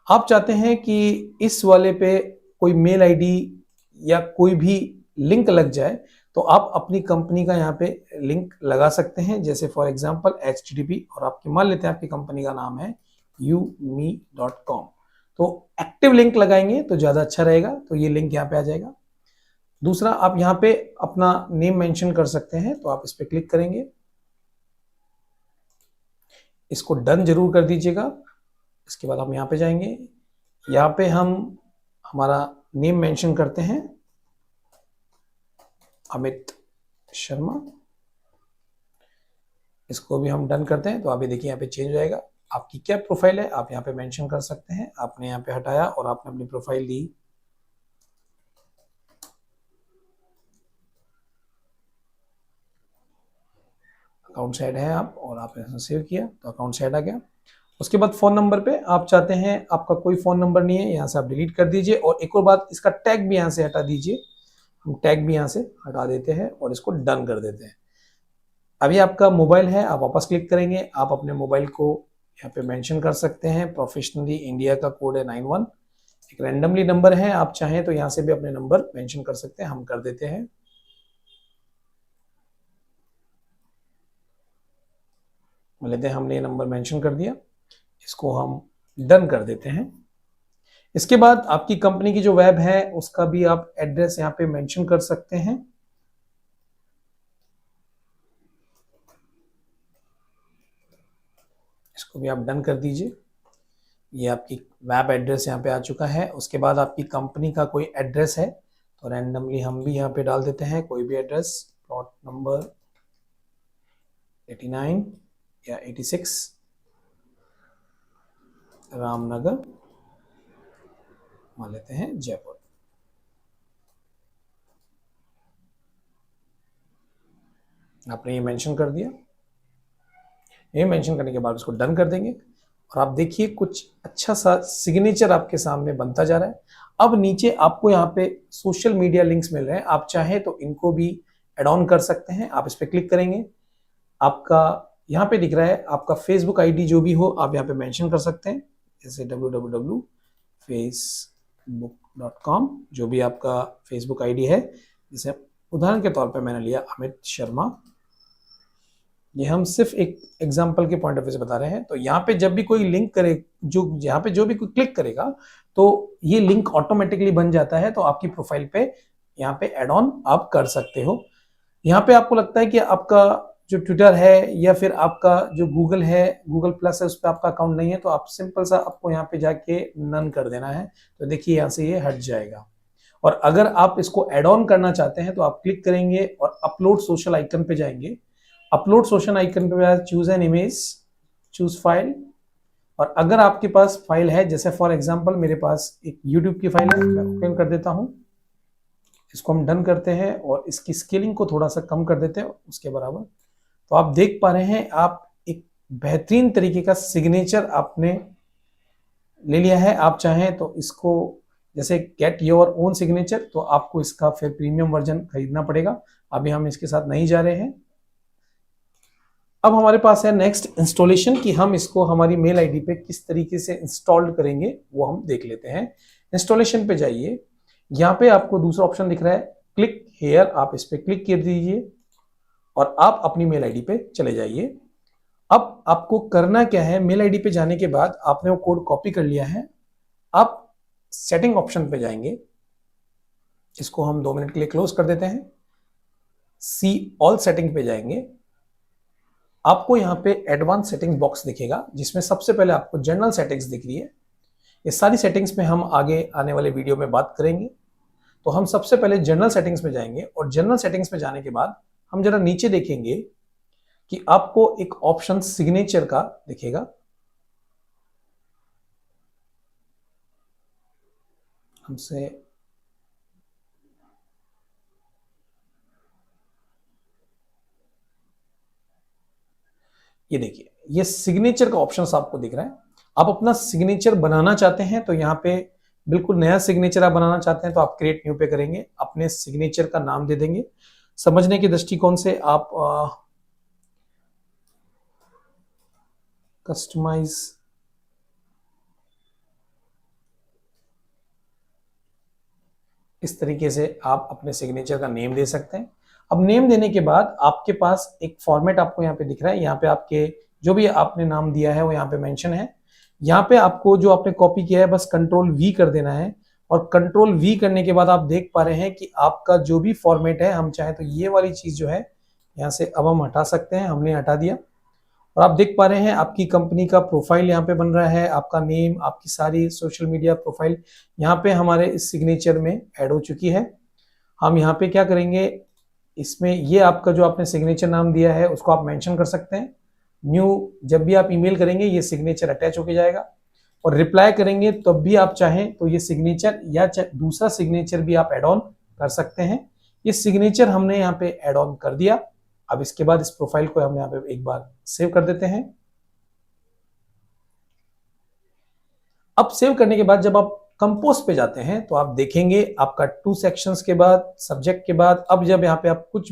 आप चाहते हैं कि इस वाले पे कोई मेल आईडी या कोई भी लिंक लग जाए तो आप अपनी कंपनी का यहाँ पे लिंक लगा सकते हैं, जैसे फॉर एग्जांपल HTTP और आपकी मान लेते हैं आपकी कंपनी का नाम है ume.com। तो एक्टिव लिंक लगाएंगे तो ज्यादा अच्छा रहेगा, तो ये लिंक यहाँ पे आ जाएगा। दूसरा, आप यहाँ पे अपना नेम मेंशन कर सकते हैं, तो आप इस पे क्लिक करेंगे, इसको डन जरूर कर दीजिएगा। इसके बाद हम यहाँ पे जाएंगे, यहाँ पे हम हमारा नेम मेंशन करते हैं अमित शर्मा, इसको भी हम डन करते हैं। तो अभी देखिए यहाँ पे चेंज हो जाएगा। आपकी क्या प्रोफाइल है आप यहाँ पे मेंशन कर सकते हैं। आपने यहाँ पे हटाया और आपने अपनी प्रोफाइल दी, अकाउंट साइड है आप, और आपने सेव किया तो अकाउंट साइड आ गया। उसके बाद फोन नंबर पे आप चाहते हैं आपका कोई फोन नंबर नहीं है, यहाँ से आप डिलीट कर दीजिए। और एक और बात, इसका टैग भी यहाँ से हटा दीजिए। हम टैग भी यहाँ से हटा देते हैं और इसको डन कर देते हैं। अभी आपका मोबाइल है, आप वापस क्लिक करेंगे, आप अपने मोबाइल को यहाँ पे मेंशन कर सकते हैं। प्रोफेशनली इंडिया का कोड है 91, एक रैंडमली नंबर है, आप चाहें तो यहाँ से भी अपने नंबर मेंशन कर सकते हैं। हम कर देते हैं, लेते हैं, हमने ये नंबर मेंशन कर दिया, इसको हम डन कर देते हैं। इसके बाद आपकी कंपनी की जो वेब है उसका भी आप एड्रेस यहाँ पे मेंशन कर सकते हैं। इसको भी आप डन कर दीजिए। ये आपकी वेब एड्रेस यहाँ पे आ चुका है। उसके बाद आपकी कंपनी का कोई एड्रेस है तो रैंडमली हम भी यहाँ पे डाल देते हैं कोई भी एड्रेस, प्लॉट नंबर 89 या 86 रामनगर मान लेते हैं, जयपुर। आपने ये मेंशन कर दिया। ये मेंशन करने के बाद उसको डन कर देंगे और आप देखिए कुछ अच्छा सा सिग्नेचर आपके सामने बनता जा रहा है। अब नीचे आपको यहाँ पे सोशल मीडिया लिंक्स मिल रहे हैं, आप चाहें तो इनको भी एड ऑन कर सकते हैं। आप इस पर क्लिक करेंगे, आपका यहाँ पे दिख रहा है आपका फेसबुक आईडी जो भी हो आप यहाँ पे मेंशन कर सकते हैं, जैसे www.facebook.com जो भी आपका फेसबुक आईडी है। जैसे उदाहरण के तौर पे मैंने लिया अमित शर्मा, ये हम सिर्फ एक एग्जांपल के पॉइंट ऑफ व्यू से बता रहे हैं। तो यहाँ पे जब भी कोई लिंक करे, जो यहाँ पे जो भी कोई क्लिक करेगा तो ये लिंक ऑटोमेटिकली बन जाता है। तो आपकी प्रोफाइल पे यहाँ पे एड ऑन आप कर सकते हो। यहाँ पे आपको लगता है कि आपका जो ट्विटर है या फिर आपका जो गूगल है, गूगल प्लस है, उस पर आपका अकाउंट नहीं है तो आप सिंपल सा आपको यहाँ पे जाके नन कर देना है। तो देखिए यहाँ से ये हट जाएगा। और अगर आप इसको एड ऑन करना चाहते हैं तो आप क्लिक करेंगे और अपलोड सोशल आइकन पे जाएंगे। अपलोड सोशल आइकन पे choose an image, choose file, और अगर आपके पास फाइल है, जैसे फॉर एग्जांपल मेरे पास एक यूट्यूब की फाइल है, मैं ओपन कर देता हूं। इसको हम डन करते हैं और इसकी स्केलिंग को थोड़ा सा कम कर देते हैं उसके बराबर। तो आप देख पा रहे हैं आप एक बेहतरीन तरीके का सिग्नेचर आपने ले लिया है। आप चाहें तो इसको जैसे गेट योर ओन सिग्नेचर, तो आपको इसका फिर प्रीमियम वर्जन खरीदना पड़ेगा। अभी हम इसके साथ नहीं जा रहे हैं। अब हमारे पास है नेक्स्ट इंस्टॉलेशन कि हम इसको हमारी मेल आईडी पे किस तरीके से इंस्टॉल करेंगे वो हम देख लेते हैं। इंस्टॉलेशन पे जाइए, यहाँ पे आपको दूसरा ऑप्शन दिख रहा है क्लिक हेयर, आप इस पे क्लिक कर दीजिए और आप अपनी मेल आईडी पे चले जाइए। अब आपको करना क्या है, मेल आईडी पे जाने के बाद आपने वो कोड कॉपी कर लिया है, आप सेटिंग ऑप्शन पे जाएंगे, इसको हम 2 मिनट के लिए क्लोज कर देते हैं। सी ऑल सेटिंग पे जाएंगे, आपको यहाँ पे एडवांस सेटिंग्स बॉक्स दिखेगा जिसमें सबसे पहले आपको जनरल सेटिंग्स दिख रही है। ये सारी सेटिंग्स में हम आगे आने वाले वीडियो में बात करेंगे। तो हम सबसे पहले जनरल सेटिंग्स में जाएंगे और जनरल सेटिंग्स में जाने के बाद हम जरा नीचे देखेंगे कि आपको एक ऑप्शन सिग्नेचर का दिखेगा। हमसे ये देखिए, ये सिग्नेचर का ऑप्शन आपको दिख रहा है। आप अपना सिग्नेचर बनाना चाहते हैं तो यहाँ पे बिल्कुल नया सिग्नेचर आप बनाना चाहते हैं तो आप क्रिएट न्यू पे करेंगे, अपने सिग्नेचर का नाम दे देंगे। समझने के दृष्टिकोण से आप कस्टमाइज इस तरीके से आप अपने सिग्नेचर का नेम दे सकते हैं। अब नेम देने के बाद आपके पास एक फॉर्मेट आपको यहाँ पे दिख रहा है, यहाँ पे आपके जो भी आपने नाम दिया है वो यहाँ पे मेंशन है। यहाँ पे आपको जो आपने कॉपी किया है बस कंट्रोल वी कर देना है और कंट्रोल वी करने के बाद आप देख पा रहे हैं कि आपका जो भी फॉर्मेट है, हम चाहें तो ये वाली चीज जो है यहाँ से अब हम हटा सकते हैं, हमने हटा दिया। और आप देख पा रहे हैं आपकी कंपनी का प्रोफाइल यहाँ पे बन रहा है, आपका नेम, आपकी सारी सोशल मीडिया प्रोफाइल यहाँ पे हमारे इस सिग्नेचर में ऐड हो चुकी है। हम यहाँ पे क्या करेंगे, इसमें ये आपका जो आपने सिग्नेचर नाम दिया है उसको आप मेंशन कर सकते हैं। न्यू जब भी आप ईमेल करेंगे ये सिग्नेचर अटैच होके जाएगा और रिप्लाई करेंगे तब भी आप चाहें तो ये सिग्नेचर या दूसरा सिग्नेचर भी आप ऐड ऑन कर सकते हैं। ये सिग्नेचर हमने यहाँ पे ऐड ऑन कर दिया। अब इसके बाद इस प्रोफाइल को हम यहाँ पे एक बार सेव कर देते हैं। अब सेव करने के बाद जब आप कंपोज पे जाते हैं तो आप देखेंगे आपका 2 सेक्शंस के बाद सब्जेक्ट के बाद अब जब यहाँ पे आप कुछ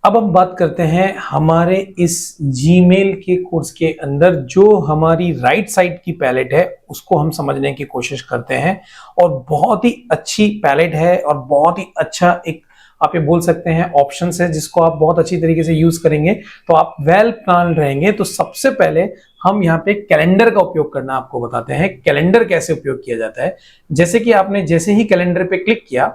अब हम बात करते हैं हमारे इस जीमेल के कोर्स के अंदर जो हमारी राइट साइड की पैलेट है उसको हम समझने की कोशिश करते हैं। और बहुत ही अच्छी पैलेट है और बहुत ही अच्छा एक आप ये बोल सकते हैं ऑप्शंस है जिसको आप बहुत अच्छी तरीके से यूज करेंगे तो आप वेल प्लान रहेंगे। तो सबसे पहले हम यहाँ पे कैलेंडर का उपयोग करना आपको बताते हैं। कैलेंडर कैसे उपयोग किया जाता है, जैसे कि आपने जैसे ही कैलेंडर पे क्लिक किया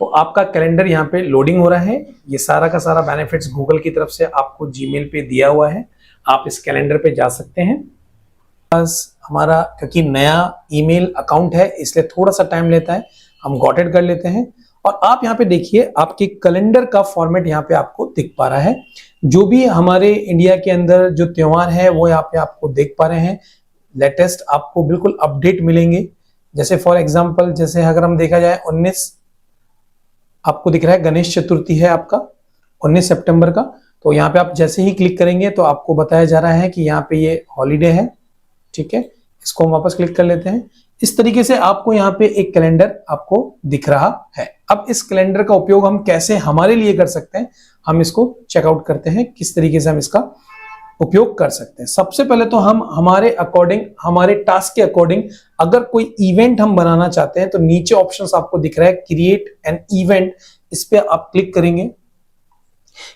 तो आपका कैलेंडर यहाँ पे लोडिंग हो रहा है। ये सारा का सारा बेनिफिट्स गूगल की तरफ से आपको जीमेल पे दिया हुआ है, आप इस कैलेंडर पे जा सकते हैं। बस हमारा क्योंकि नया ईमेल अकाउंट है इसलिए थोड़ा सा टाइम लेता है, हम गॉट इट कर लेते हैं। और आप यहाँ पे देखिए आपके कैलेंडर का फॉर्मेट यहाँ पे आपको दिख पा रहा है। जो भी हमारे इंडिया के अंदर जो त्योहार है वो यहाँ पे आपको देख पा रहे हैं। लेटेस्ट आपको बिल्कुल अपडेट मिलेंगे। जैसे फॉर एग्जांपल जैसे अगर हम देखा जाए 19 आपको दिख रहा है गणेश चतुर्थी है आपका 19 सितंबर का। तो यहाँ पे आप जैसे ही क्लिक करेंगे तो आपको बताया जा रहा है कि यहाँ पे ये हॉलीडे है, ठीक है। इसको हम वापस क्लिक कर लेते हैं। इस तरीके से आपको यहाँ पे एक कैलेंडर आपको दिख रहा है। अब इस कैलेंडर का उपयोग हम कैसे हमारे लिए कर सकते हैं, हम इसको चेकआउट करते हैं किस तरीके से हम इसका उपयोग कर सकते हैं। सबसे पहले तो हम हमारे अकॉर्डिंग, हमारे टास्क के अकॉर्डिंग अगर कोई इवेंट हम बनाना चाहते हैं तो नीचे ऑप्शंस आपको दिख रहा है क्रिएट एन इवेंट, इस पे आप क्लिक करेंगे।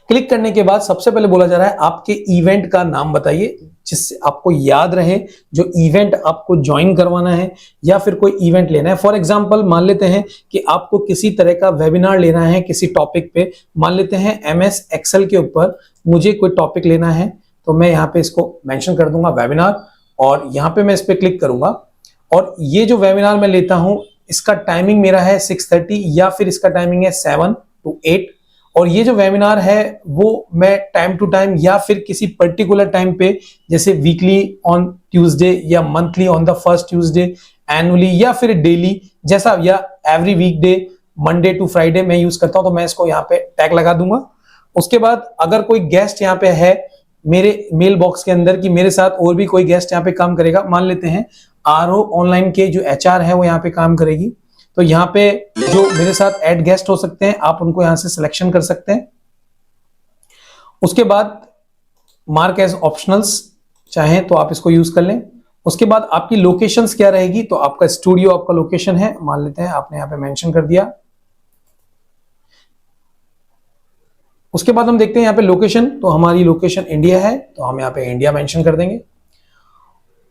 क्लिक करने के बाद सबसे पहले बोला जा रहा है आपके इवेंट का नाम बताइए जिससे आपको याद रहे जो इवेंट आपको ज्वाइन करवाना है या फिर कोई इवेंट लेना है। फॉर एग्जांपल मान लेते हैं कि आपको किसी तरह का वेबिनार लेना है किसी टॉपिक पे, मान लेते हैं एमएस एक्सेल के ऊपर मुझे कोई टॉपिक लेना है तो मैं यहाँ पे इसको मेंशन कर दूंगा वेबिनार और यहाँ पे मैं इस पे क्लिक करूंगा। और ये जो वेबिनार मैं लेता हूं इसका टाइमिंग मेरा है 6:30 या फिर इसका टाइमिंग है 7 to 8 और ये जो वेबिनार है वो मैं टाइम टू टाइम या फिर किसी पर्टिकुलर टाइम पे, जैसे वीकली ऑन ट्यूसडे या monthly on the first Tuesday, annually या फिर डेली, जैसा, या every weekday Monday to Friday मैं यूज करता हूं, तो मैं इसको यहाँ पे टैग लगा दूंगा। उसके बाद अगर कोई गेस्ट यहाँ पे है मेरे मेल बॉक्स के अंदर कि मेरे साथ और भी कोई गेस्ट यहाँ पे काम करेगा, मान लेते हैं आरओ ऑनलाइन के जो एचआर है वो यहाँ पे काम करेगी, तो यहाँ पे जो मेरे साथ ऐड गेस्ट हो सकते हैं आप उनको यहां से सिलेक्शन कर सकते हैं। उसके बाद मार्क एज ऑप्शनल्स चाहें तो आप इसको यूज कर लें। उसके बाद आपकी लोकेशंस क्या रहेगी, तो आपका स्टूडियो आपका लोकेशन है, मान लेते हैं आपने यहाँ पे मेंशन कर दिया। उसके बाद हम देखते हैं यहाँ पे लोकेशन, तो हमारी लोकेशन इंडिया है तो हम यहाँ पे इंडिया मेंशन कर देंगे।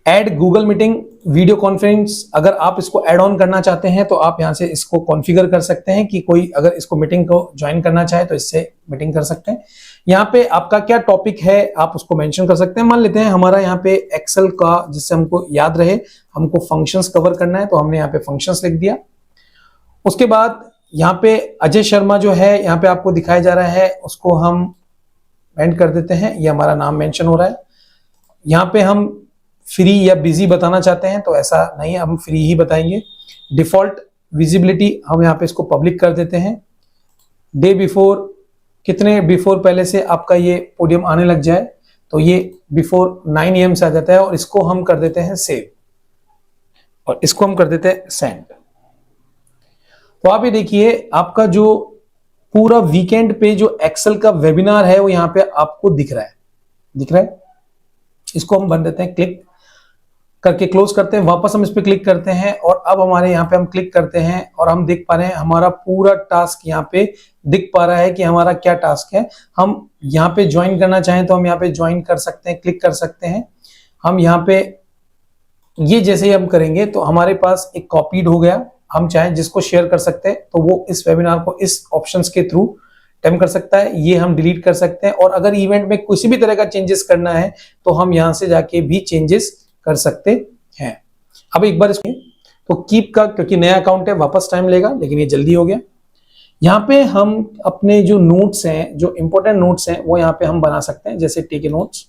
Add Google meeting video conference, अगर आप इसको ऐड ऑन करना चाहते हैं तो आप यहां से इसको कॉन्फ़िगर कर सकते हैं कि कोई अगर इसको मीटिंग को ज्वाइन करना चाहे तो इससे मीटिंग कर सकते हैं। यहाँ पे आपका क्या टॉपिक है आप उसको मेंशन कर सकते हैं। मान लेते हैं हमारा यहाँ पे एक्सेल का, जिससे हमको याद रहे हमको फंक्शंस कवर करना है, तो हमने यहाँ पे फंक्शंस लिख दिया। उसके बाद यहाँ पे अजय शर्मा जो है यहाँ पे आपको दिखाया जा रहा है, उसको हम एंड कर देते हैं, ये हमारा नाम मेंशन हो रहा है। यहाँ पे हम फ्री या बिजी बताना चाहते हैं तो ऐसा नहीं, हम फ्री ही बताएंगे। डिफॉल्ट विजिबिलिटी हम यहाँ पे इसको पब्लिक कर देते हैं। डे बिफोर, कितने बिफोर पहले से आपका ये पोडियम आने लग जाए, तो ये बिफोर 9 AM से आ जाता है, और इसको हम कर देते हैं सेव, और इसको हम कर देते हैं सेंड। तो आप ये देखिए आपका जो पूरा वीकेंड पे जो एक्सेल का वेबिनार है वो यहाँ पे आपको दिख रहा है। इसको हम बन देते हैं, क्लिक करके क्लोज करते हैं, वापस हम इस पे क्लिक करते हैं, और अब हमारे यहाँ पे हम क्लिक करते हैं और हम देख पा रहे हैं हमारा पूरा टास्क यहाँ पे दिख पा रहा है कि हमारा क्या टास्क है। हम यहाँ पे ज्वाइन करना चाहें तो हम यहाँ पे ज्वाइन कर सकते हैं, क्लिक कर सकते हैं। हम यहाँ पे ये जैसे ही हम करेंगे तो हमारे पास एक कॉपीड हो गया, हम चाहें जिसको शेयर कर सकते हैं तो वो इस वेबिनार को इस ऑप्शंस के थ्रू टाइम कर सकता है, ये हम डिलीट कर सकते हैं। और अगर इवेंट में किसी भी तरह का चेंजेस करना है तो हम यहां से जाके भी चेंजेस कर सकते हैं। अब एक बार इसमें तो कीप का, क्योंकि नया अकाउंट है वापस टाइम लेगा, लेकिन ये जल्दी हो गया। यहाँ पे हम अपने जो नोट्स हैं, जो इंपॉर्टेंट नोट्स हैं वो यहाँ पे हम बना सकते हैं, जैसे टेक ए नोट्स।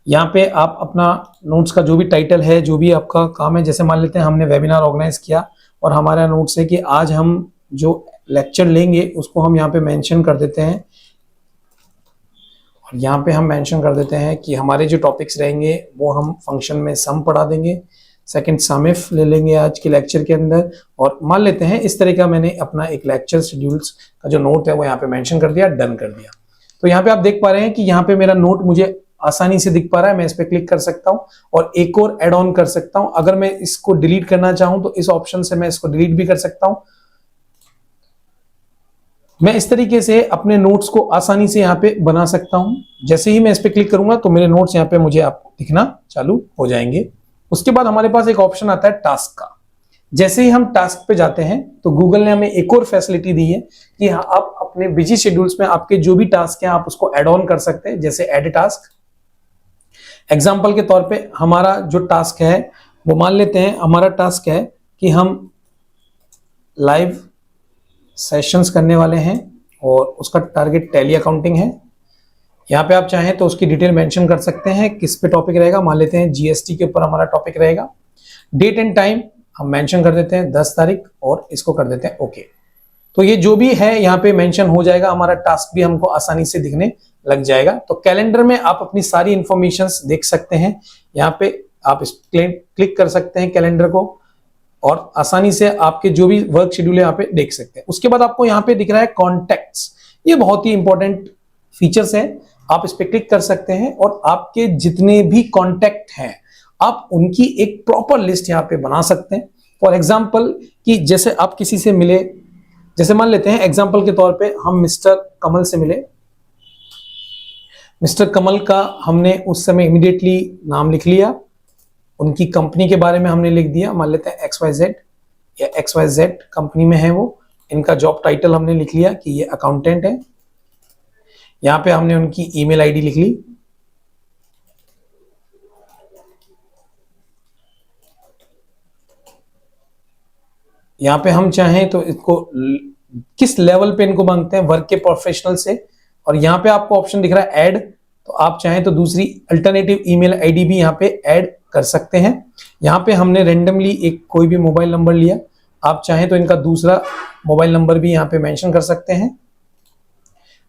यहाँ पे आप अपना नोट्स का जो भी टाइटल है, जो भी आपका काम है, जैसे मान लेते हैं हमने वेबिनार ऑर्गेनाइज किया और हमारा नोट्स है कि आज हम जो लेक्चर लेंगे उसको हम यहाँ पे मेंशन कर देते हैं, और यहाँ पे हम मेंशन कर देते हैं कि हमारे जो टॉपिक्स रहेंगे वो हम फंक्शन में सम पढ़ा देंगे, सेकंड सम इफ ले लेंगे आज के लेक्चर के अंदर। और मान लेते हैं इस तरह का मैंने अपना एक लेक्चर शेड्यूल्स का जो नोट है वो यहाँ पे मेंशन कर दिया, डन कर दिया। तो यहाँ पे आप देख पा रहे हैं कि यहाँ पे मेरा नोट मुझे आसानी से दिख पा रहा है, मैं इस पे क्लिक कर सकता हूं और एक और ऐड ऑन कर सकता हूं। अगर मैं इसको डिलीट करना चाहूं तो इस ऑप्शन से मैं इसको डिलीट भी कर सकता हूं। मैं इस तरीके से अपने नोट्स को आसानी से यहाँ पे बना सकता हूं। जैसे ही मैं इस पे क्लिक करूंगा तो मेरे नोट्स यहाँ पे मुझे आपको दिखना चालू हो जाएंगे। उसके बाद हमारे पास एक ऑप्शन आता है टास्क का। जैसे ही हम टास्क पे जाते हैं तो गूगल ने हमें एक और फैसिलिटी दी है कि आप अपने बिजी शेड्यूल्स में आपके जो भी टास्क हैं आप उसको ऐड ऑन कर सकते हैं, जैसे ऐड टास्क। एग्जाम्पल के तौर पे हमारा जो टास्क है वो मान लेते हैं हमारा टास्क है कि हम लाइव सेशंस करने वाले हैं और उसका टारगेट टैली अकाउंटिंग है। यहाँ पे आप चाहें तो उसकी डिटेल मेंशन कर सकते हैं किस पे टॉपिक रहेगा, मान लेते हैं जीएसटी के ऊपर हमारा टॉपिक रहेगा। डेट एंड टाइम हम मेंशन कर देते हैं 10 तारीख और इसको कर देते हैं ओके। तो ये जो भी है यहाँ पे मेंशन हो जाएगा, हमारा टास्क भी हमको आसानी से दिखने लग जाएगा। तो कैलेंडर में आप अपनी सारी इंफॉर्मेशंस देख सकते हैं, यहाँ पे आप इस क्लिक कर सकते हैं कैलेंडर को और आसानी से आपके जो भी वर्क शेड्यूल है यहाँ पे देख सकते हैं। उसके बाद आपको यहाँ पे दिख रहा है कॉन्टेक्ट्स, ये बहुत ही इंपॉर्टेंट फीचर्स है। आप इस पे क्लिक कर सकते हैं और आपके जितने भी कॉन्टेक्ट हैं आप उनकी एक प्रॉपर लिस्ट यहाँ पे बना सकते हैं। फॉर एग्जाम्पल कि जैसे आप किसी से मिले, जैसे मान लेते हैं एग्जाम्पल के तौर पे हम मिस्टर कमल से मिले, मिस्टर कमल का हमने उस समय इमीडिएटली नाम लिख लिया, उनकी कंपनी के बारे में हमने लिख दिया, मान लेते हैं XYZ या XYZ कंपनी में है वो। इनका जॉब टाइटल हमने लिख लिया कि ये अकाउंटेंट है। यहाँ पे हमने उनकी ईमेल आईडी लिख ली। यहाँ पे हम चाहें तो इसको किस लेवल पे इनको मांगते हैं, वर्क के प्रोफेशनल से। और यहाँ पे आपको ऑप्शन दिख रहा है ऐड, तो आप चाहें तो दूसरी अल्टरनेटिव ईमेल आईडी भी यहाँ पे ऐड कर सकते हैं। यहाँ पे हमने रेंडमली एक कोई भी मोबाइल नंबर लिया, आप चाहें तो इनका दूसरा मोबाइल नंबर भी यहाँ पे मेंशन कर सकते हैं।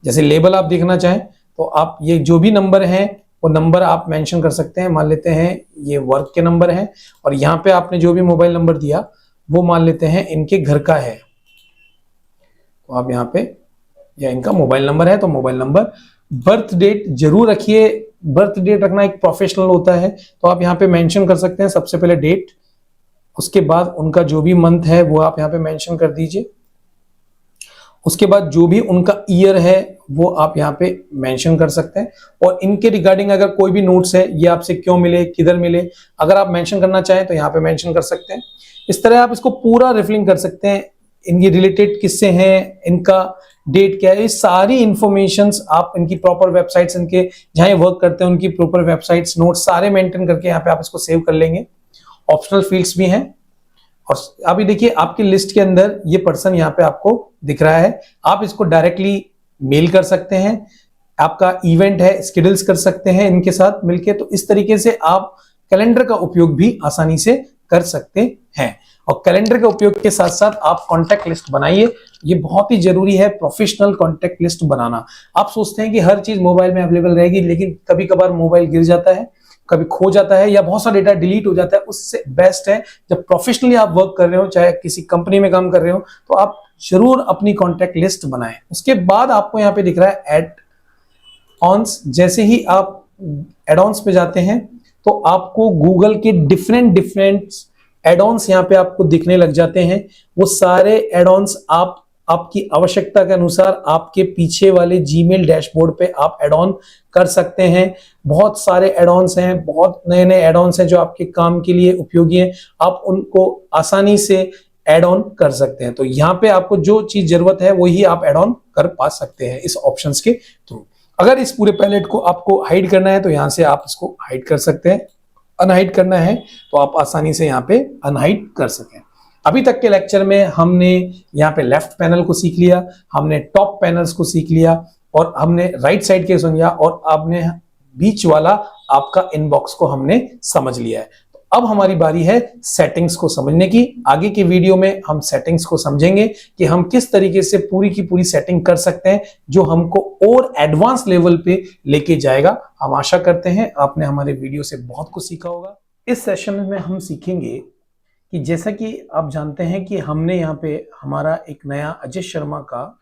जैसे लेबल आप देखना चाहें तो आप ये जो भी नंबर है वो नंबर आप मेंशन कर सकते हैं। मान लेते हैं ये वर्क के नंबर हैं, और यहाँ पे आपने जो भी मोबाइल नंबर दिया वो मान लेते हैं इनके घर का है, तो आप यहाँ पे या इनका मोबाइल नंबर है तो मोबाइल नंबर। बर्थ डेट जरूर रखिए, बर्थ डेट रखना एक प्रोफेशनल होता है, तो आप यहाँ पे मेंशन कर सकते हैं सबसे पहले डेट, उसके बाद उनका जो भी मंथ है वो आप यहाँ पे मेंशन कर दीजिए, उसके बाद जो भी उनका ईयर है वो आप यहाँ पे मेंशन कर सकते हैं। और इनके रिगार्डिंग अगर कोई भी नोट्स है, ये आपसे क्यों मिले, किधर मिले, अगर आप मेंशन करना चाहें तो यहाँ पे मेंशन कर सकते हैं। इस तरह आप इसको पूरा रिफिलिंग कर सकते हैं, इनकी रिलेटेड किससे हैं, इनका डेट क्या है, ये सारी इंफॉर्मेशंस आप इनकी प्रॉपर वेबसाइट्स, इनके जहां ये वर्क करते हैं उनकी प्रॉपर वेबसाइट्स, नोट सारे मेंटेन करके यहाँ पे आप इसको सेव कर लेंगे। ऑप्शनल फील्ड्स भी हैं, और अभी देखिए आपकी लिस्ट के अंदर ये पर्सन यहाँ पे आपको दिख रहा है, आप इसको डायरेक्टली मेल कर सकते हैं, आपका इवेंट है स्केड्यूल्स कर सकते हैं इनके साथ मिलके। तो इस तरीके से आप कैलेंडर का उपयोग भी आसानी से कर सकते हैं। और कैलेंडर के उपयोग के साथ साथ आप कॉन्टैक्ट लिस्ट बनाइए, ये बहुत ही जरूरी है, प्रोफेशनल कॉन्टैक्ट लिस्ट बनाना। आप सोचते हैं कि हर चीज मोबाइल में अवेलेबल रहेगी, लेकिन कभी कभार मोबाइल गिर जाता है, कभी खो जाता है, या बहुत सा डेटा डिलीट हो जाता है। उससे बेस्ट है जब प्रोफेशनली आप वर्क कर रहे हो, चाहे किसी कंपनी में काम कर रहे हो, तो आप जरूर अपनी कॉन्टैक्ट लिस्ट बनाएं। उसके बाद आपको यहाँ पे दिख रहा है एड ऑन्स। जैसे ही आप एड ऑन्स पे जाते हैं तो आपको गूगल के डिफरेंट एड-ऑन्स यहाँ पे आपको दिखने लग जाते हैं। वो सारे एड-ऑन्स आप आपकी आवश्यकता के अनुसार आपके पीछे वाले जीमेल डैशबोर्ड पे आप एड ऑन कर सकते हैं। बहुत सारे एड-ऑन्स हैं, बहुत नए नए एड-ऑन्स हैं जो आपके काम के लिए उपयोगी हैं, आप उनको आसानी से एड ऑन कर सकते हैं। तो यहाँ पे आपको जो चीज जरूरत है वही आप एड ऑन कर पा सकते हैं इस ऑप्शंस के थ्रू। अगर इस पूरे पैलेट को आपको हाइड करना है तो यहाँ से आप इसको हाइड कर सकते हैं, अनहाइड करना है तो आप आसानी से यहाँ पे अनहाइड कर सकें। अभी तक के लेक्चर में हमने यहाँ पे लेफ्ट पैनल को सीख लिया, हमने टॉप पैनल्स को सीख लिया, और हमने राइट साइड के समझा, और आपने बीच वाला आपका इनबॉक्स को हमने समझ लिया है। तो अब हमारी बारी है सेटिंग्स को समझने की। आगे के वीडियो में हम सेटिंग्स को समझेंगे कि हम किस तरीके से पूरी की पूरी सेटिंग कर सकते हैं जो हमको और एडवांस लेवल पे लेके जाएगा। हम आशा करते हैं आपने हमारे वीडियो से बहुत कुछ सीखा होगा। इस सेशन में हम सीखेंगे कि जैसा कि आप जानते हैं कि हमने यहाँ पे हमारा एक नया अजय शर्मा का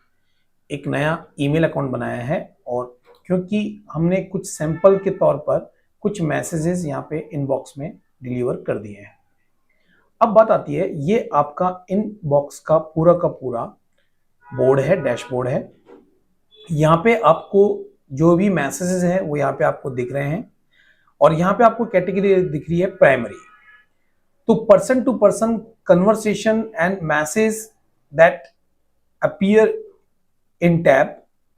एक नया ईमेल अकाउंट बनाया है, और क्योंकि हमने कुछ सैंपल के तौर पर कुछ मैसेजेस यहाँ पे इनबॉक्स में डिलीवर कर दिए हैं। अब बात आती है, ये आपका इनबॉक्स का पूरा बोर्ड है, डैशबोर्ड है। यहाँ पे आपको जो भी मैसेजेस हैं वो यहाँ पे आपको दिख रहे हैं, और यहाँ पे आपको कैटेगरी दिख रही है प्राइमरी। तो person to person conversation and message that appear in tab,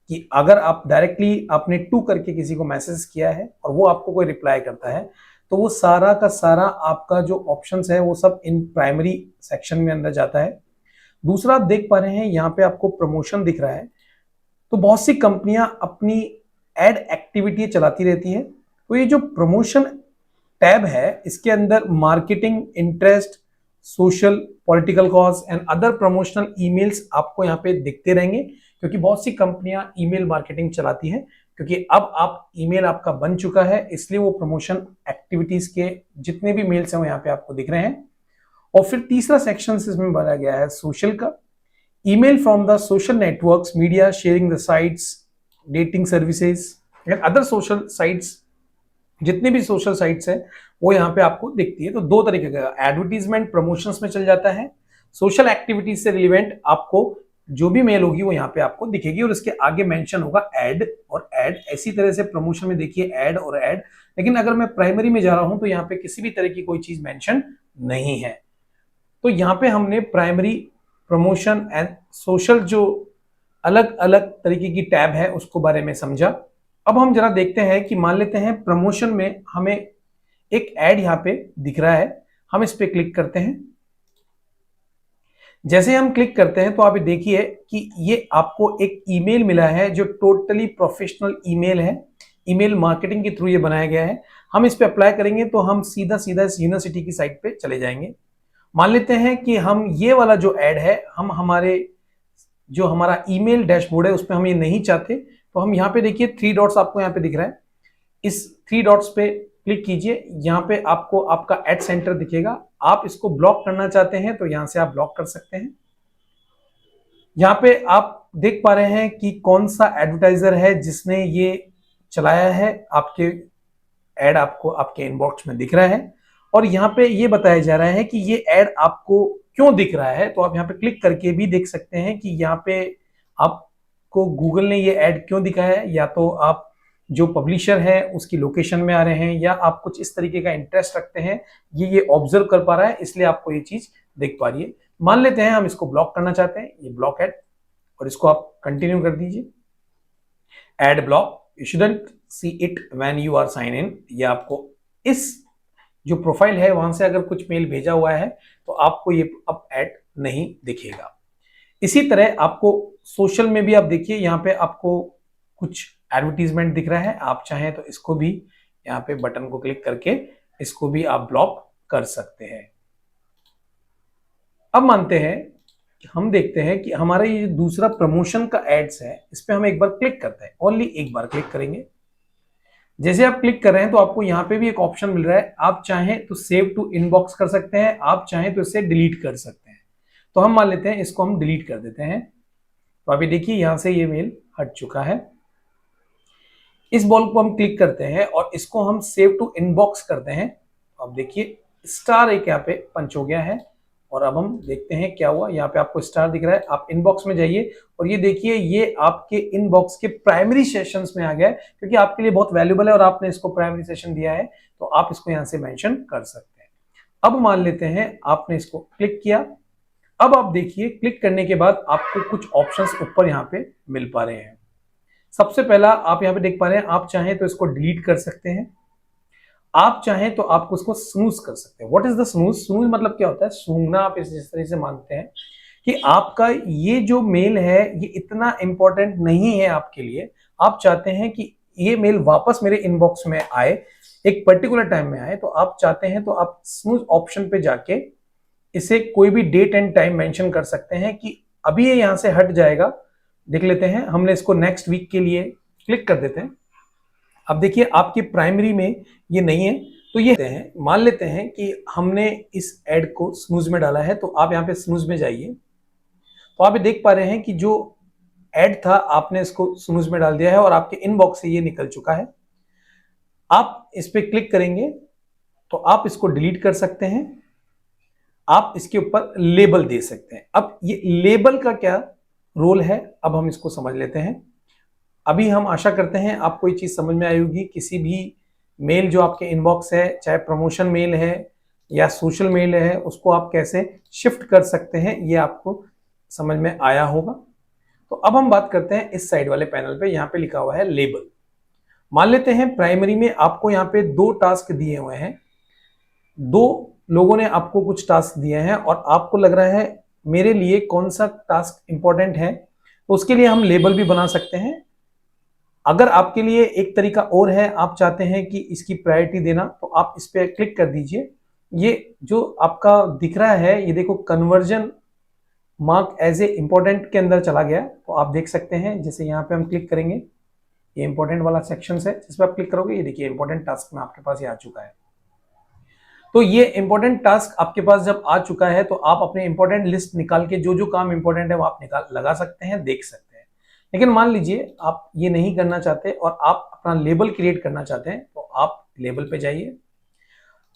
कि अगर आप डायरेक्टली आपने टू करके किसी को मैसेज किया है और वो आपको कोई रिप्लाई करता है, तो वो सारा का सारा आपका जो ऑप्शंस है वो सब इन प्राइमरी सेक्शन में अंदर जाता है। दूसरा आप देख पा रहे हैं यहाँ पे आपको प्रमोशन दिख रहा है। तो बहुत सी कंपनियां अपनी एड एक्टिविटी चलाती रहती हैं, तो ये जो प्रमोशन टैब है इसके अंदर marketing, interest, social, political cause and other promotional emails आपको यहाँ पे दिखते रहेंगे, क्योंकि बहुत सी कंपनियां ईमेल मार्केटिंग चलाती हैं। क्योंकि अब आप ईमेल आपका बन चुका है, इसलिए वो प्रमोशन एक्टिविटीज के जितने भी मेल्स हैं वो यहाँ पे आपको दिख रहे हैं। और फिर तीसरा सेक्शन इसमें बनाया गया है सोशल का, email from the social networks, media sharing the sites, dating services and other social sites. जितने भी सोशल साइट्स हैं वो यहाँ पे आपको दिखती है। तो दो तरीके का, एडवर्टीजमेंट प्रमोशंस में चल जाता है, सोशल एक्टिविटीज से रिलेवेंट आपको जो भी मेल होगी वो यहाँ पे आपको दिखेगी, और इसके आगे मेंशन होगा ऐड और ऐड। इसी तरह से प्रमोशन में देखिए ऐड और ऐड, लेकिन अगर मैं प्राइमरी में जा रहा हूं तो यहाँ पे किसी भी तरह की कोई चीज मेंशन नहीं है। तो यहाँ पे हमने प्राइमरी, प्रमोशन एंड सोशल जो अलग अलग तरीके की टैब है उसको बारे में समझा। अब हम जरा देखते हैं कि मान लेते हैं प्रमोशन में हमें एक ऐड यहाँ पे दिख रहा है, हम इस पे क्लिक करते हैं। जैसे हम क्लिक करते हैं तो आप ये देखिए कि ये आपको एक ईमेल मिला है जो टोटली प्रोफेशनल ईमेल है, ईमेल मार्केटिंग के थ्रू ये बनाया गया है। हम इस पे अप्लाई करेंगे तो हम सीधा सीधा इस यूनिवर्सिटी की साइट पे चले जाएंगे। मान लेते हैं कि हम ये वाला जो ऐड है हम हमारे जो हमारा ईमेल डैशबोर्ड है उस पर हम ये नहीं चाहते, तो हम यहाँ पे देखिए 3 डॉट्स आपको यहाँ पे दिख रहा है, इस 3 डॉट्स पे क्लिक कीजिए। यहाँ पे आपको आपका एड सेंटर दिखेगा, आप इसको ब्लॉक करना चाहते हैं तो यहाँ से आप ब्लॉक कर सकते हैं। यहाँ पे आप देख पा रहे हैं कि कौन सा एडवर्टाइजर है जिसने ये चलाया है, आपके एड आपको आपके इनबॉक्स में दिख रहा है और यहाँ पे ये बताया जा रहा है कि ये एड आपको क्यों दिख रहा है। तो आप यहाँ पे क्लिक करके भी देख सकते हैं कि यहाँ पे आपको गूगल ने ये एड क्यों दिखाया है, या तो आप जो पब्लिशर है उसकी लोकेशन में आ रहे हैं या आप कुछ इस तरीके का इंटरेस्ट रखते हैं, ये ऑब्जर्व कर पा रहा है, इसलिए आपको ये चीज देख पा रही है। मान लेते हैं हम इसको ब्लॉक करना चाहते हैं, ये ब्लॉक एड, और इसको आप कंटिन्यू कर दीजिए। Ad block, you shouldn't see it when you are sign in. ये आपको इस जो प्रोफाइल है वहां से अगर कुछ मेल भेजा हुआ है तो आपको ये अब ऐड नहीं दिखेगा। इसी तरह आपको सोशल में भी आप देखिए, यहाँ पे आपको कुछ एडवर्टीजमेंट दिख रहा है, आप चाहें तो इसको भी यहाँ पे बटन को क्लिक करके इसको भी आप ब्लॉक कर सकते हैं। अब मानते हैं कि हम देखते हैं कि हमारा ये दूसरा प्रमोशन का एड्स है, इस पे हम एक बार क्लिक करते हैं, ओनली एक बार क्लिक करेंगे। जैसे आप क्लिक कर रहे हैं तो आपको यहाँ पे भी एक ऑप्शन मिल रहा है, आप चाहें तो सेव टू इनबॉक्स कर सकते हैं, आप चाहें तो इसे डिलीट कर सकते हैं। तो हम मान लेते हैं इसको हम डिलीट कर देते हैं। तो अभी देखिए यहाँ से ये मेल हट चुका है। इस बॉल को हम क्लिक करते हैं और इसको हम सेव टू इनबॉक्स करते हैं। अब देखिए स्टार एक यहाँ पे पंच हो गया है और अब हम देखते हैं क्या हुआ। यहाँ पे आपको स्टार दिख रहा है, आप इनबॉक्स में जाइए और ये देखिए ये आपके इनबॉक्स के प्राइमरी सेशंस में आ गया है, क्योंकि आपके लिए बहुत वैल्यूबल है और आपने इसको प्राइमरी सेशन दिया है, तो आप इसको यहाँ से मेंशन कर सकते हैं। अब मान लेते हैं आपने इसको क्लिक किया। अब आप देखिए क्लिक करने के बाद आपको कुछ ऑप्शंस ऊपर यहाँ पे मिल पा रहे हैं। सबसे पहला आप यहाँ पे देख पा रहे हैं, आप चाहें तो इसको डिलीट कर सकते हैं, आप चाहें तो आप उसको स्नूज कर सकते हैं। What is the snooze? Snooze मतलब क्या होता है? सूंघना। आप इस तरह से मानते हैं कि आपका ये जो मेल है ये इतना इंपॉर्टेंट नहीं है आपके लिए, आप चाहते हैं कि ये मेल वापस मेरे इनबॉक्स में आए, एक पर्टिकुलर टाइम में आए, तो आप चाहते हैं तो आप स्नूज ऑप्शन पे जाके इसे कोई भी डेट एंड टाइम मेंशन कर सकते हैं कि अभी ये यहां से हट जाएगा। देख लेते हैं, हमने इसको नेक्स्ट वीक के लिए क्लिक कर देते हैं। अब देखिए आपकी प्राइमरी में ये नहीं है, तो ये हैं, मान लेते हैं कि हमने इस ऐड को स्नूज में डाला है, तो आप यहाँ पे स्नूज में जाइए, तो आप ये देख पा रहे हैं कि जो ऐड था आपने इसको स्नूज में डाल दिया है और आपके इनबॉक्स से ये निकल चुका है। आप इस पे क्लिक करेंगे तो आप इसको डिलीट कर सकते हैं, आप इसके ऊपर लेबल दे सकते हैं। अब ये लेबल का क्या रोल है, अब हम इसको समझ लेते हैं। अभी हम आशा करते हैं आपको ये चीज समझ में आई होगी। किसी भी मेल जो आपके इनबॉक्स है, चाहे प्रमोशन मेल है या सोशल मेल है, उसको आप कैसे शिफ्ट कर सकते हैं ये आपको समझ में आया होगा। तो अब हम बात करते हैं इस साइड वाले पैनल पे, यहाँ पे लिखा हुआ है लेबल। मान लेते हैं प्राइमरी में आपको यहाँ पे 2 टास्क दिए हुए हैं, 2 लोगों ने आपको कुछ टास्क दिए हैं और आपको लग रहा है मेरे लिए कौन सा टास्क इंपॉर्टेंट है, तो उसके लिए हम लेबल भी बना सकते हैं। अगर आपके लिए एक तरीका और है, आप चाहते हैं कि इसकी प्रायोरिटी देना, तो आप इस पे क्लिक कर दीजिए। ये जो आपका दिख रहा है, ये देखो conversion mark as a important के अंदर चला गया, तो आप देख सकते हैं। जैसे यहाँ पे हम क्लिक करेंगे, ये इंपॉर्टेंट वाला सेक्शन है, जिस पर आप क्लिक करोगे ये देखिए इंपॉर्टेंट टास्क में आपके पास ये आ चुका है। तो ये इंपॉर्टेंट टास्क आपके पास जब आ चुका है तो आप अपने इंपॉर्टेंट लिस्ट निकाल के जो जो काम इंपॉर्टेंट है वो आप निकाल लगा सकते हैं, देख सकते हैं। लेकिन मान लीजिए आप ये नहीं करना चाहते और आप अपना लेबल क्रिएट करना चाहते हैं, तो आप लेबल पे जाइए,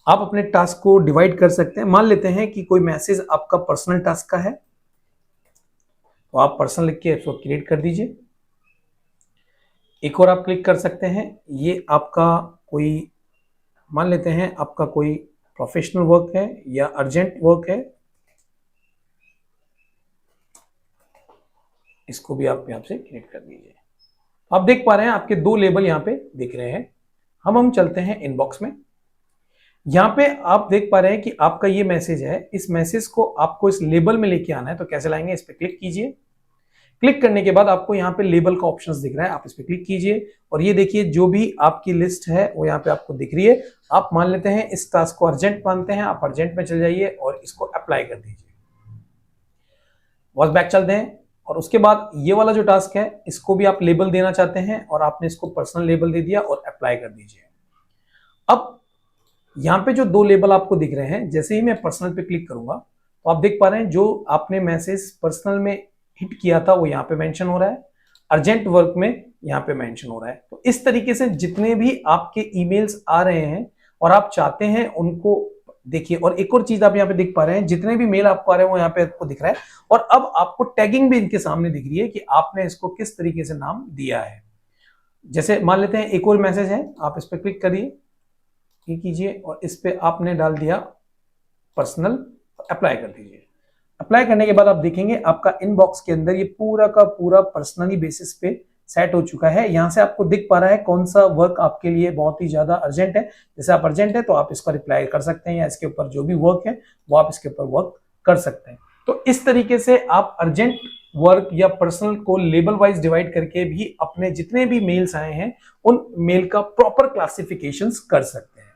आप अपने टास्क को डिवाइड कर सकते हैं। मान लेते हैं कि कोई मैसेज आपका पर्सनल टास्क का है, तो आप पर्सनल लिख के इसको क्रिएट कर दीजिए। एक और आप क्लिक कर सकते हैं, ये आपका कोई, मान लेते हैं आपका कोई प्रोफेशनल वर्क है या अर्जेंट वर्क है, इसको भी आप यहाँ से क्रिएट कर दीजिए। आप देख पा रहे हैं आपके 2 लेबल यहाँ पे दिख रहे हैं। हम चलते हैं इनबॉक्स में। यहाँ पे आप देख पा रहे हैं कि आपका ये मैसेज है, इस मैसेज को आपको इस लेबल में लेके आना है। तो कैसे लाएंगे, इस पे क्लिक कीजिए। क्लिक करने के बाद आपको यहाँ पे लेबल का ऑप्शंस दिख रहा है, आप इस पे क्लिक कीजिए और ये देखिए जो भी आपकी लिस्ट है वो यहाँ पे आपको दिख रही है। आप मान लेते हैं इस टास्क को अर्जेंट मानते हैं, आप अर्जेंट में चले जाइए और इसको अप्लाई कर दीजिए। वॉच बैक चलते हैं और उसके बाद ये वाला जो टास्क है इसको भी आप लेबल देना चाहते हैं और आपने इसको पर्सनल लेबल दे दिया और अप्लाई कर दीजिए। अब यहाँ पे जो दो लेबल आपको दिख रहे हैं, जैसे ही मैं पर्सनल पे क्लिक करूंगा तो आप देख पा रहे हैं जो आपने मैसेज पर्सनल में हिट किया था वो यहाँ पे मेंशन हो रहा है, अर्जेंट वर्क में यहाँ पे मेंशन हो रहा है। तो इस तरीके से जितने भी आपके ईमेल्स आ रहे हैं और आप चाहते हैं उनको देखिए। और एक और चीज आप यहाँ पे देख पा रहे हैं, जितने भी मेल आपको आ रहे हैं वो यहाँ पे आपको दिख रहा है और अब आपको टैगिंग भी इनके सामने दिख रही है कि आपने इसको किस तरीके से नाम दिया है। जैसे मान लेते हैं एक और मैसेज है, आप इस पर क्लिक करिए, क्लिक कीजिए और इस पे आपने डाल दिया पर्सनल, अप्लाई कर दीजिए। अप्लाई करने के बाद आप देखेंगे आपका इनबॉक्स के अंदर ये पूरा का पूरा पर्सनली बेसिस पे सेट हो चुका है। यहां से आपको दिख पा रहा है कौन सा वर्क आपके लिए बहुत ही ज्यादा अर्जेंट है। जैसे आप अर्जेंट है तो आप इसका रिप्लाई कर सकते हैं या इसके ऊपर जो भी वर्क है वो आप इसके ऊपर वर्क कर सकते हैं। तो इस तरीके से आप अर्जेंट वर्क या पर्सनल को लेबल वाइज डिवाइड करके भी अपने जितने भी मेल्स आए हैं उन मेल का प्रॉपर क्लासिफिकेशन कर सकते हैं।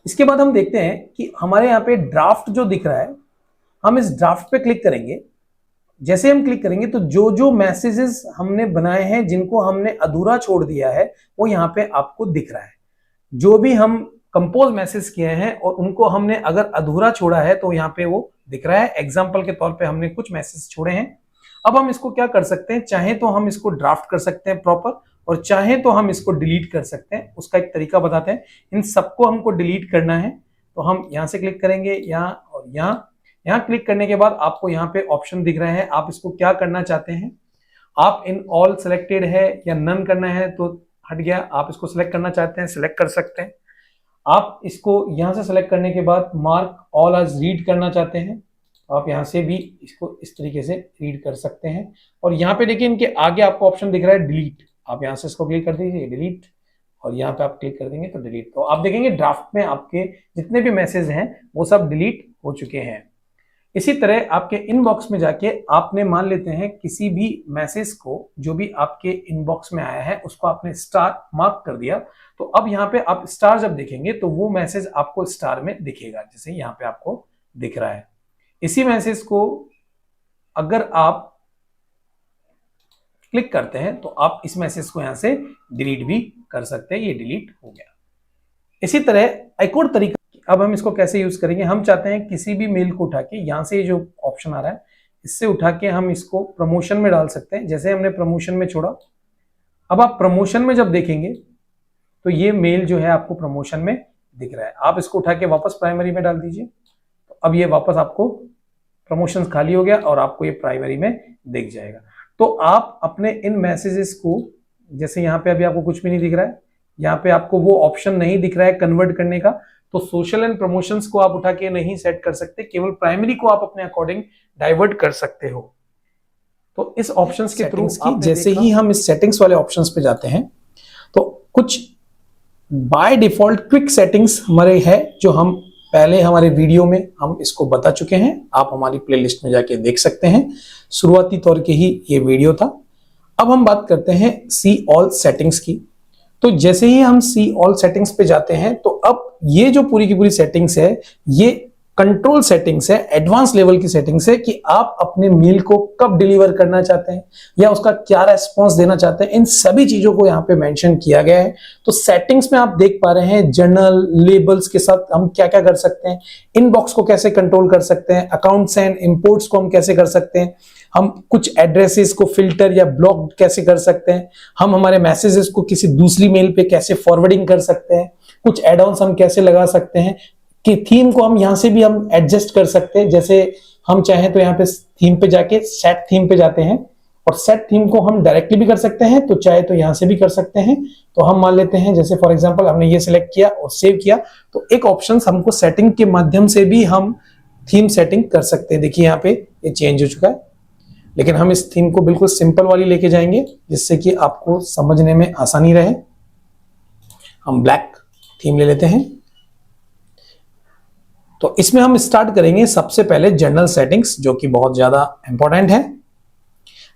इसके बाद हम देखते हैं कि हमारे यहाँ पे ड्राफ्ट जो दिख रहा है, हम इस ड्राफ्ट पे क्लिक करेंगे। जैसे हम क्लिक करेंगे तो जो जो मैसेजेस हमने बनाए हैं जिनको हमने अधूरा छोड़ दिया है वो यहाँ पे आपको दिख रहा है। जो भी हम कंपोज मैसेज किए हैं और उनको हमने अगर अधूरा छोड़ा है तो यहाँ पे वो दिख रहा है। एग्जाम्पल के तौर पे हमने कुछ मैसेज छोड़े हैं। अब हम इसको क्या कर सकते हैं, चाहे तो हम इसको ड्राफ्ट कर सकते हैं प्रॉपर और चाहे तो हम इसको डिलीट कर सकते हैं। उसका एक तरीका बताते हैं। इन सबको हमको डिलीट करना है तो हम यहाँ से क्लिक करेंगे, यहाँ और यहाँ क्लिक करने के बाद आपको यहाँ पे ऑप्शन दिख रहे हैं। आप इसको क्या करना चाहते हैं, आप इन ऑल सिलेक्टेड है या नन करना है तो हट गया। आप इसको सिलेक्ट करना चाहते हैं, सिलेक्ट कर सकते हैं। आप इसको यहाँ से सिलेक्ट करने के बाद मार्क ऑल एज रीड करना चाहते हैं तो आप यहाँ से भी इसको इस तरीके से रीड कर सकते हैं। और यहाँ पे देखिए इनके आगे आपको ऑप्शन दिख रहा है डिलीट, आप यहाँ से इसको क्लिक कर दीजिए डिलीट और यहाँ पे आप क्लिक कर देंगे तो डिलीट। तो आप देखेंगे ड्राफ्ट में आपके जितने भी मैसेज हैं वो सब डिलीट हो चुके हैं। इसी तरह आपके इनबॉक्स में जाके आपने मान लेते हैं किसी भी मैसेज को जो भी आपके इनबॉक्स में आया है उसको आपने स्टार मार्क कर दिया तो अब यहाँ पे आप स्टार जब देखेंगे तो वो मैसेज आपको स्टार में दिखेगा, जैसे यहाँ पे आपको दिख रहा है। इसी मैसेज को अगर आप क्लिक करते हैं तो आप इस मैसेज को यहां से डिलीट भी कर सकते हैं। ये डिलीट हो गया। इसी तरह एक और तरीका, अब हम इसको कैसे यूज करेंगे, हम चाहते हैं किसी भी मेल को उठा के यहां से जो ऑप्शन आ रहा है इससे उठा के हम इसको प्रमोशन में डाल सकते हैं। जैसे हमने प्रमोशन में छोड़ा, अब आप प्रमोशन में जब देखेंगे तो ये मेल जो है आपको प्रमोशन में दिख रहा है। आप इसको उठा के वापस प्राइमरी में डाल दीजिए तो अब ये वापस आपको प्रमोशन खाली हो गया और आपको ये प्राइमरी में दिख जाएगा। तो आप अपने इन मैसेजेस को, जैसे यहाँ पे अभी आपको कुछ भी नहीं दिख रहा है, यहाँ पे आपको वो ऑप्शन नहीं दिख रहा है कन्वर्ट करने का, तो सोशल एंड प्रमोशंस को आप उठा के नहीं सेट कर सकते, केवल प्राइमरी को आप अपने अकॉर्डिंग डाइवर्ट कर सकते हो। तो इस ऑप्शंस के थ्रू जैसे ही हम इस सेटिंग्स वाले ऑप्शंस पे जाते हैं तो कुछ बाय डिफॉल्ट क्विक सेटिंग्स हमारे है जो हम पहले हमारे वीडियो में हम इसको बता चुके हैं। आप हमारी प्लेलिस्ट में जाके देख सकते हैं, शुरुआती तौर के ही ये वीडियो था। अब हम बात करते हैं सी ऑल सेटिंग्स की। तो जैसे ही हम सी ऑल सेटिंग्स पे जाते हैं तो अब ये जो पूरी की पूरी सेटिंग्स है ये कंट्रोल सेटिंग्स है, एडवांस लेवल की सेटिंग्स है कि आप अपने मेल को कब डिलीवर करना चाहते हैं या उसका क्या रेस्पॉन्स देना चाहते हैं। इन सभी चीजों को यहाँ पे मेंशन किया गया है। तो सेटिंग्स में आप देख पा रहे हैं जर्नल लेबल्स के साथ हम क्या क्या कर सकते हैं, इनबॉक्स को कैसे कंट्रोल कर सकते हैं, अकाउंट्स एंड इंपोर्ट्स को हम कैसे कर सकते हैं, हम कुछ एड्रेसेस को फिल्टर या ब्लॉक कैसे कर सकते हैं, हम हमारे मैसेजेस को किसी दूसरी मेल पे कैसे फॉरवर्डिंग कर सकते हैं, कुछ एड ऑन्स हम कैसे लगा सकते हैं, कि थीम को हम यहां से भी हम एडजस्ट कर सकते हैं। जैसे हम चाहें तो यहाँ पे थीम पे जाके सेट थीम पे जाते हैं और सेट थीम को हम डायरेक्टली भी कर सकते हैं, तो चाहे तो यहां से भी कर सकते हैं। तो हम मान लेते हैं जैसे फॉर एग्जांपल हमने ये सिलेक्ट किया और सेव किया तो एक ऑप्शन हमको सेटिंग के माध्यम से भी हम थीम सेटिंग कर सकते हैं। देखिए यहाँ पे ये चेंज हो चुका है, लेकिन हम इस थीम को बिल्कुल सिंपल वाली लेके जाएंगे जिससे कि आपको समझने में आसानी रहे। हम ब्लैक थीम ले लेते हैं तो इसमें हम स्टार्ट करेंगे सबसे पहले जनरल सेटिंग्स, जो कि बहुत ज्यादा इंपॉर्टेंट है।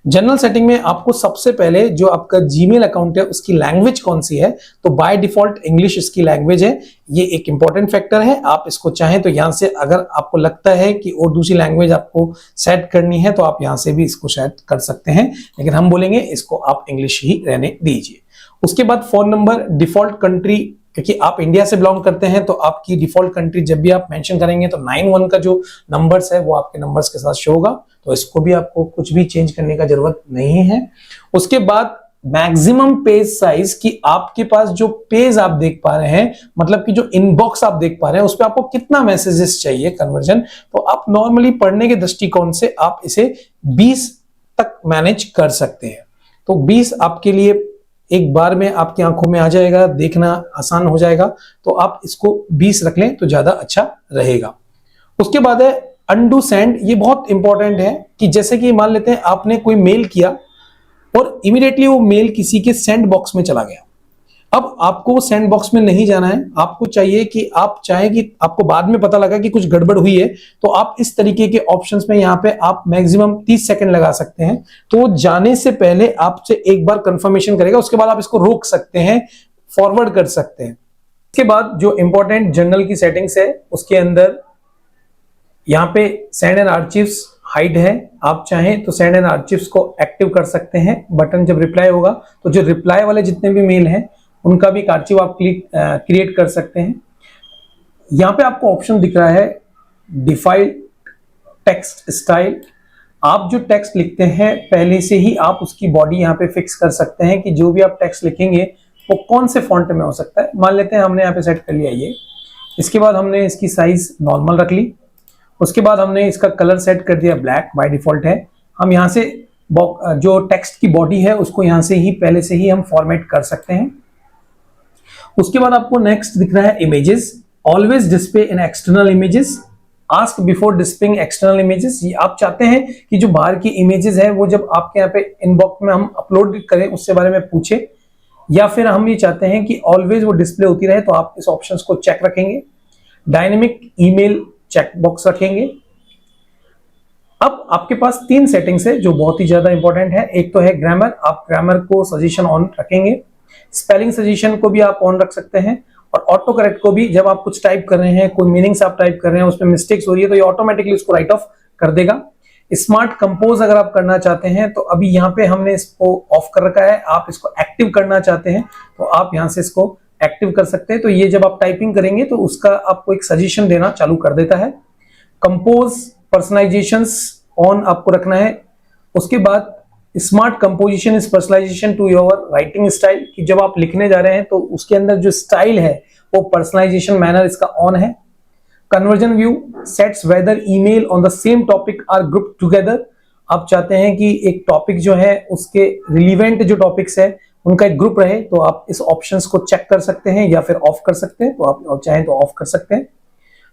जनरल सेटिंग में आपको सबसे पहले जो आपका जीमेल अकाउंट है उसकी लैंग्वेज कौन सी है, तो बाय डिफॉल्ट इंग्लिश इसकी लैंग्वेज है। ये एक इंपॉर्टेंट फैक्टर है। आप इसको चाहें तो यहां से, अगर आपको लगता है कि और दूसरी लैंग्वेज आपको सेट करनी है तो आप यहां से भी इसको सेट कर सकते हैं, लेकिन हम बोलेंगे इसको आप इंग्लिश ही रहने दीजिए। उसके बाद फोन नंबर, डिफॉल्ट कंट्री, क्योंकि आप इंडिया से बिलोंग करते हैं तो आपकी डिफॉल्ट कंट्री जब भी आप मेंशन करेंगे तो 91 का जो नंबर्स है वो आपके नंबर्स के साथ शो होगा, तो इसको भी आपको कुछ भी चेंज करने का जरूरत नहीं है। उसके बाद मैक्सिमम पेज साइज, कि आपके पास जो पेज आप देख पा रहे हैं, मतलब कि जो इनबॉक्स आप देख पा रहे हैं उस पर आपको कितना मैसेजेस चाहिए कन्वर्जन, तो आप नॉर्मली पढ़ने के दृष्टिकोण से आप इसे 20 तक मैनेज कर सकते हैं। तो 20 आपके लिए एक बार में आपकी आंखों में आ जाएगा, देखना आसान हो जाएगा, तो आप इसको 20 रख लें तो ज्यादा अच्छा रहेगा। उसके बाद है अनडू सेंड। ये बहुत इंपॉर्टेंट है कि जैसे कि मान लेते हैं आपने कोई मेल किया और इमीडिएटली वो मेल किसी के सेंड बॉक्स में चला गया। अब आपको सेंड बॉक्स में नहीं जाना है, आपको चाहिए कि आप चाहें कि आपको बाद में पता लगा कि कुछ गड़बड़ हुई है, तो आप इस तरीके के ऑप्शंस में यहाँ पे आप मैक्सिमम 30 सेकंड लगा सकते हैं। तो जाने से पहले आपसे एक बार कंफर्मेशन करेगा, उसके बाद आप इसको रोक सकते हैं, फॉरवर्ड कर सकते हैं। इसके बाद जो इंपॉर्टेंट जनरल की सेटिंग्स है उसके अंदर यहाँ पे सेंड एंड आर्चिव्स हाइड है। आप चाहें तो सेंड एंड आर्चिव्स को एक्टिव कर सकते हैं। बटन जब रिप्लाई होगा तो जो रिप्लाई वाले जितने भी मेल हैं उनका भी एक आर्चिव आप क्रिएट कर सकते हैं। यहाँ पे आपको ऑप्शन दिख रहा है डिफाइन टेक्स्ट स्टाइल। आप जो टेक्स्ट लिखते हैं पहले से ही आप उसकी बॉडी यहाँ पे फिक्स कर सकते हैं कि जो भी आप टेक्स्ट लिखेंगे वो कौन से फॉन्ट में हो सकता है। मान लेते हैं हमने यहाँ पे सेट कर लिया ये। इसके बाद हमने इसकी साइज नॉर्मल रख ली। उसके बाद हमने इसका कलर सेट कर दिया ब्लैक, बाय डिफॉल्ट है। हम यहाँ से जो टेक्स्ट की बॉडी है उसको यहाँ से ही पहले से ही हम फॉर्मेट कर सकते हैं। उसके बाद आपको नेक्स्ट दिख रहा है images. Always display in external images, ask before displaying external images. ये आप चाहते हैं कि जो बाहर की इमेजेस है वो जब आपके यहाँ पे इनबॉक्स में हम अपलोड करें उससे बारे में पूछे, या फिर हम ये चाहते हैं कि ऑलवेज वो डिस्प्ले होती रहे, तो आप इस ऑप्शन को चेक रखेंगे। डायनेमिक ईमेल चेक बॉक्स रखेंगे। अब आपके पास 3 सेटिंग्स है जो बहुत ही ज्यादा इंपॉर्टेंट है। एक तो है ग्रामर, आप ग्रामर को सजेशन ऑन रखेंगे। स्पेलिंग सजेशन को भी आप ऑन रख सकते हैं, और ऑटो करेक्ट को भी, जब आप कुछ टाइप कर रहे हैं, कोई मीनिंग्स आप टाइप कर रहे हैं, उसमें मिस्टेक्स हो रही है तो ये ऑटोमेटिकली उसको राइट ऑफ कर देगा। स्मार्ट कंपोज अगर आप करना चाहते हैं तो अभी यहाँ पे हमने इसको ऑफ कर रखा है। आप इसको एक्टिव करना चाहते हैं तो आप यहाँ से इसको एक्टिव कर सकते हैं। तो ये जब आप टाइपिंग करेंगे तो उसका आपको एक सजेशन देना चालू कर देता है। कंपोज पर्सनलाइजेशंस ऑन आपको रखना है। उसके बाद smart composition is personalization to your writing style, कि जब आप लिखने जा रहे हैं तो उसके अंदर जो स्टाइल है वो पर्सनलाइजेशन मैनर इसका ऑन है। Conversion view sets whether email on the same topic are group together. आप चाहते हैं कि एक टॉपिक जो है उसके रिलीवेंट जो टॉपिक्स है उनका एक ग्रुप रहे, तो आप इस ऑप्शंस को चेक कर सकते हैं या फिर ऑफ कर सकते हैं। तो आप चाहें तो ऑफ कर सकते हैं।